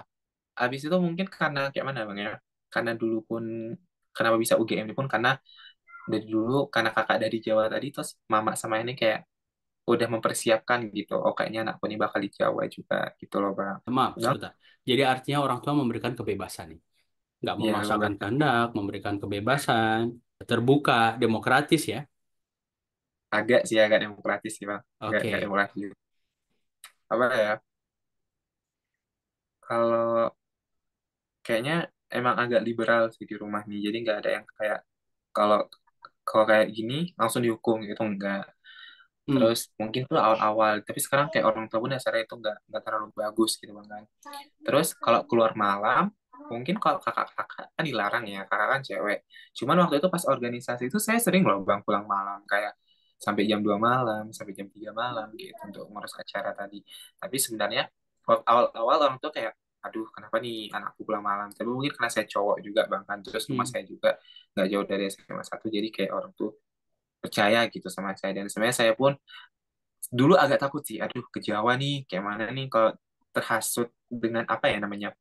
Habis itu mungkin karena kayak mana bang ya, karena dulu pun kenapa bisa UGM ini pun karena dari dulu karena kakak dari Jawa tadi, terus mama sama ini kayak udah mempersiapkan gitu, oh kayaknya anakku ini bakal di Jawa juga gitu loh bang. Maaf, Nah, sebentar. Jadi artinya orang tua memberikan kebebasan nih. Nggak ya memaksakan beberapa kehendak, memberikan kebebasan, terbuka, demokratis ya. agak sih agak demokratis sih bang, agak Oke. demokratis apa ya, kalau kayaknya emang agak liberal sih di rumah nih. Jadi nggak ada yang kayak kalau kalau kayak gini langsung dihukum gitu enggak. Hmm. Terus mungkin tuh awal-awal, tapi sekarang kayak orang tua pun dasarnya itu nggak terlalu bagus gitu bang kan. Terus kalau keluar malam, mungkin kalau kakak-kakak kan dilarang ya, kakak kan cewek. Cuman waktu itu pas organisasi itu saya sering loh bang pulang malam kayak sampai jam 2 malam, sampai jam 3 malam gitu untuk ngurus acara tadi. Tapi sebenarnya awal-awal orang tuh kayak aduh kenapa nih anakku pulang malam, tapi mungkin karena saya cowok juga bang kan, terus rumah Hmm. saya juga nggak jauh dari SMA 1, jadi kayak orang tuh percaya gitu sama saya. Dan sebenarnya saya pun dulu agak takut sih, aduh ke Jawa nih kayak mana nih kalau terhasut dengan apa ya namanya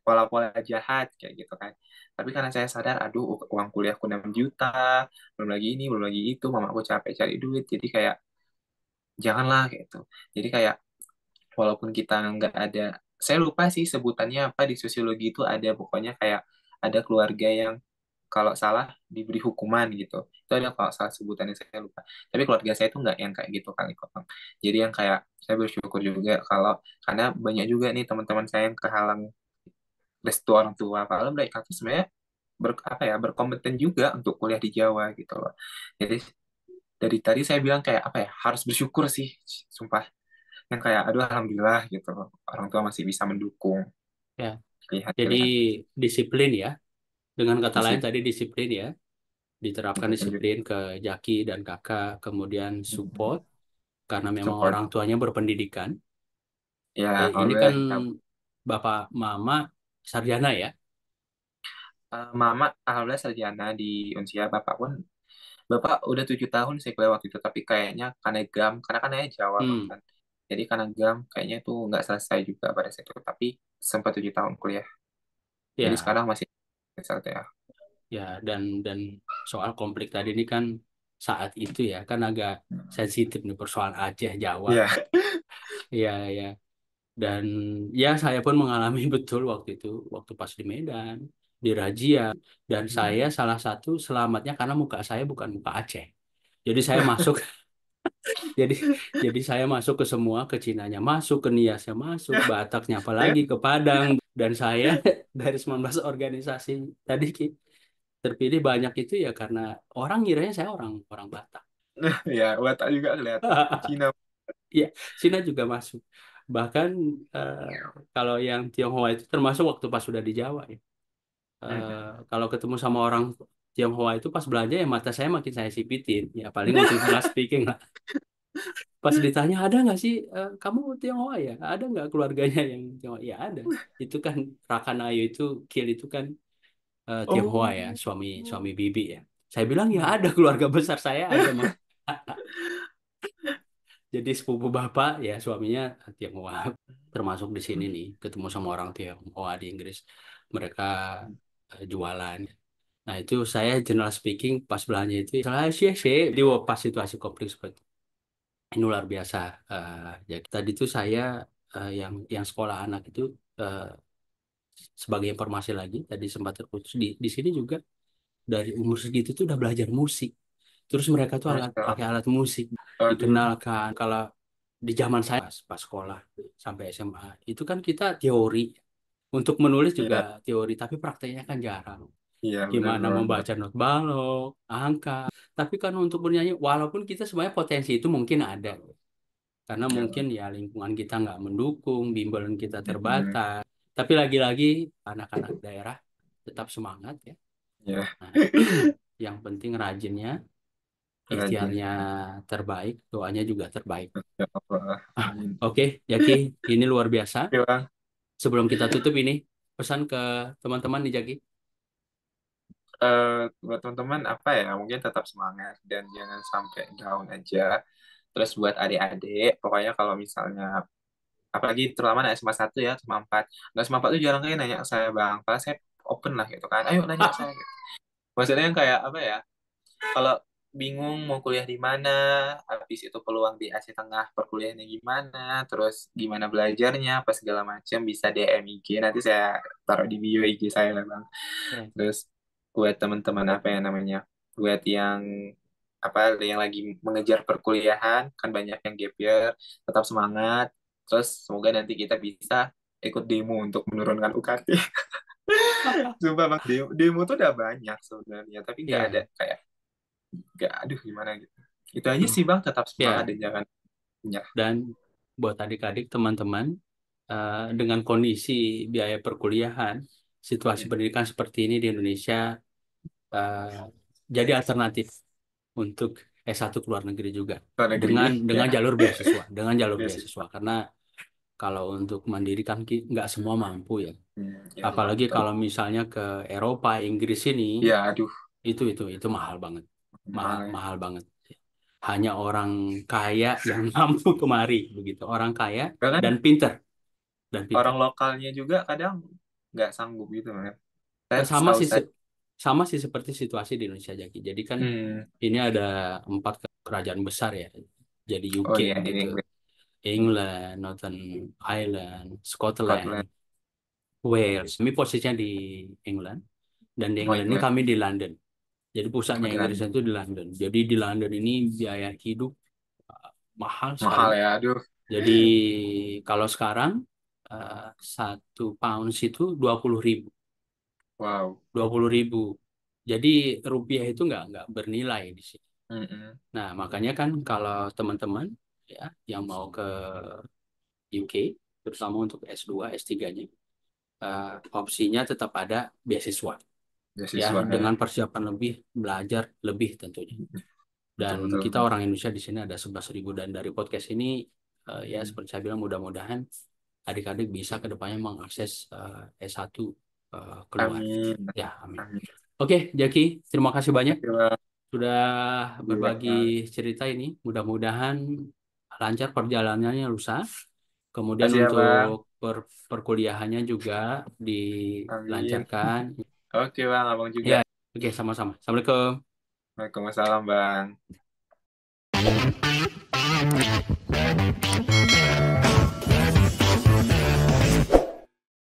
pola-pola jahat kayak gitu kan. Tapi karena saya sadar aduh uang kuliahku 6 juta, belum lagi ini belum lagi itu, mamaku capek cari duit, jadi kayak janganlah gitu. Jadi kayak walaupun kita nggak ada, saya lupa sih sebutannya apa di sosiologi itu, ada pokoknya kayak ada keluarga yang kalau salah diberi hukuman gitu. Itu ada kalau salah sebutannya saya lupa. Tapi keluarga saya itu nggak yang kayak gitu kali kok, Bang. Jadi yang kayak saya bersyukur juga kalau karena banyak juga nih teman-teman saya yang kehalang restu orang tua. Kalau mereka tuh sebenarnya apa ya berkompeten juga untuk kuliah di Jawa gitu loh. Jadi dari tadi saya bilang kayak apa ya harus bersyukur sih, sumpah. Yang kayak aduh alhamdulillah gitu loh. Orang tua masih bisa mendukung Ya, jadi pilihan-pilihan disiplin ya. Dengan kata lain disiplin tadi disiplin ya. Diterapkan juga disiplin ke Jaki dan kakak, kemudian support karena memang support. orang tuanya berpendidikan. Ya kalau Ini kan boleh. bapak mama sarjana ya. Mama alhamdulillah sarjana di Unsia, bapak pun bapak udah 7 tahun saya kuliah waktu itu, tapi kayaknya karena gam, karena kan ayah Jawa Hmm, kan, jadi karena gam kayaknya tuh nggak selesai juga pada saat itu, tapi sempat 7 tahun kuliah, jadi ya, sekarang masih SLTA. ya dan soal konflik tadi ini kan saat itu ya kan agak sensitif nih persoalan Aceh Jawa. Iya. Iya ya. Dan ya saya pun mengalami betul waktu itu waktu pas di Medan di razia dan saya salah satu selamatnya karena muka saya bukan muka Aceh. Jadi saya masuk jadi jadi saya masuk ke semua ke Cinanya masuk ke Niasnya masuk Bataknya Saya apalagi ke Padang dan saya dari 19 organisasi tadi Ki, terpilih banyak itu ya karena orang ngiranya saya orang orang Batak. ya Batak juga kelihatan Cina. Iya, Cina juga masuk. Bahkan eh, kalau yang Tionghoa itu termasuk waktu pas sudah di Jawa ya. Kalau ketemu sama orang Tionghoa itu pas belanja ya mata saya makin saya sipitin. Ya paling untuk jelas speaking lah. Pas ditanya ada nggak sih kamu Tionghoa ya? Ada nggak keluarganya yang Tionghoa? Ya ada. Itu kan Rakanayo itu Kil itu kan Tionghoa ya, Oh. suami suami bibi ya. Saya bilang ya ada keluarga besar saya ada mas. Jadi sepupu bapak ya suaminya Tionghoa termasuk di sini nih ketemu sama orang Tionghoa di Inggris mereka jualan. Nah itu saya general speaking pas belanja itu saya sih di pas situasi konflik seperti itu. Ini luar biasa. Jadi tadi itu saya yang sekolah anak itu eh, sebagai informasi lagi tadi sempat terputus di sini juga dari umur segitu tuh udah belajar musik. Terus mereka tuh Masya pakai Allah. alat musik Aduh. dikenalkan. Kalau di zaman saya pas sekolah sampai SMA itu kan kita teori untuk menulis juga Iya, teori tapi prakteknya kan jarang. iya benar Gimana banget. membaca not balok, angka. Tapi kan untuk bernyanyi, walaupun kita sebenarnya potensi itu mungkin ada. Karena mungkin Ya, ya lingkungan kita nggak mendukung, bimbingan kita mm, terbatas. Tapi lagi-lagi anak-anak daerah tetap semangat ya. ya Nah, yang penting rajinnya, rajin. ikhtiarnya terbaik, doanya juga terbaik. Ya Allah. Amin. Oke, Jaki, ini luar biasa. Oke, Bang. Sebelum kita tutup ini, pesan ke teman-teman nih Jaki. Buat teman-teman apa ya mungkin tetap semangat dan jangan sampai down aja. Terus buat adik-adik pokoknya kalau misalnya apalagi terutama anak SMA 1 ya SMA 4 anak SMA 4 tuh jarang kayak nanya ke saya bang karena saya open lah gitu kan ayo nanya ke saya gitu. Maksudnya yang kayak apa ya kalau bingung mau kuliah di mana habis itu peluang di Asia Tengah perkuliahannya gimana terus gimana belajarnya apa segala macam bisa DM IG nanti saya taruh di bio IG saya lah bang. Ya. Terus buat teman-teman apa ya namanya, buat yang apa yang lagi mengejar perkuliahan kan banyak yang gap year, tetap semangat. Terus semoga nanti kita bisa ikut demo untuk menurunkan UKT. Sumpah bang, demo tuh udah banyak sebenarnya, tapi nggak ada Iya. kayak nggak aduh gimana gitu. Itu aja sih bang, tetap semangat Ya, dan jangan menyerah. dan buat adik-adik teman-teman dengan kondisi biaya perkuliahan, situasi Ya, pendidikan seperti ini di Indonesia eh, jadi alternatif untuk S1 ke luar negeri juga luar negeri dengan ya. jalur beasiswa, dengan jalur Ya sih. beasiswa karena kalau untuk mandiri kan nggak semua mampu ya. Ya bang Apalagi betul. kalau misalnya ke Eropa, Inggris ini Ya aduh itu mahal banget. Mahal mahal ya. mahal banget. Hanya orang kaya yang mampu kemari begitu. Orang kaya Bahkan dan pinter dan pinter. orang lokalnya juga kadang nggak sanggup gitu kan. Saya Sama setahu sih saya. sama sih seperti situasi di Indonesia Jaki. Jadi kan Hmm. ini ada 4 kerajaan besar ya. Jadi Oh UK iya, ini gitu. Inggris, England, Northern Ireland, Scotland, Scotland. Wales. Ini posisinya di England. Dan di Oh, England ini England. kami di London. Jadi pusatnya Oh, di Inggris London. itu di London. Jadi di London ini biaya hidup mahal sekali. Mahal ya, aduh. Jadi kalau sekarang eh, 1 pounds itu 20.000. Wow. 20.000. Jadi rupiah itu nggak bernilai di sini. Mm-mm. Nah, makanya kan kalau teman-teman ya yang mau ke UK, terutama untuk S2, S3-nya, opsinya tetap ada beasiswa. Ya, Beasiswa ya. dengan persiapan lebih, belajar lebih tentunya. Betul, Dan betul, kita betul. orang Indonesia di sini ada 11.000 dan dari podcast ini ya seperti saya bilang mudah-mudahan adik-adik bisa kedepannya mengakses S1 keluar. Amin. Ya, amin. Amin. Oke, Jaki, terima kasih banyak Oke, Bang. sudah Iya, berbagi Bang. cerita ini. Mudah-mudahan lancar perjalanannya lusa. Kemudian Makasih ya, Bang. untuk perkuliahannya juga Amin. dilancarkan. Oke, Bang. Abang juga. Ya, oke, sama-sama. Assalamualaikum. Waalaikumsalam, Bang.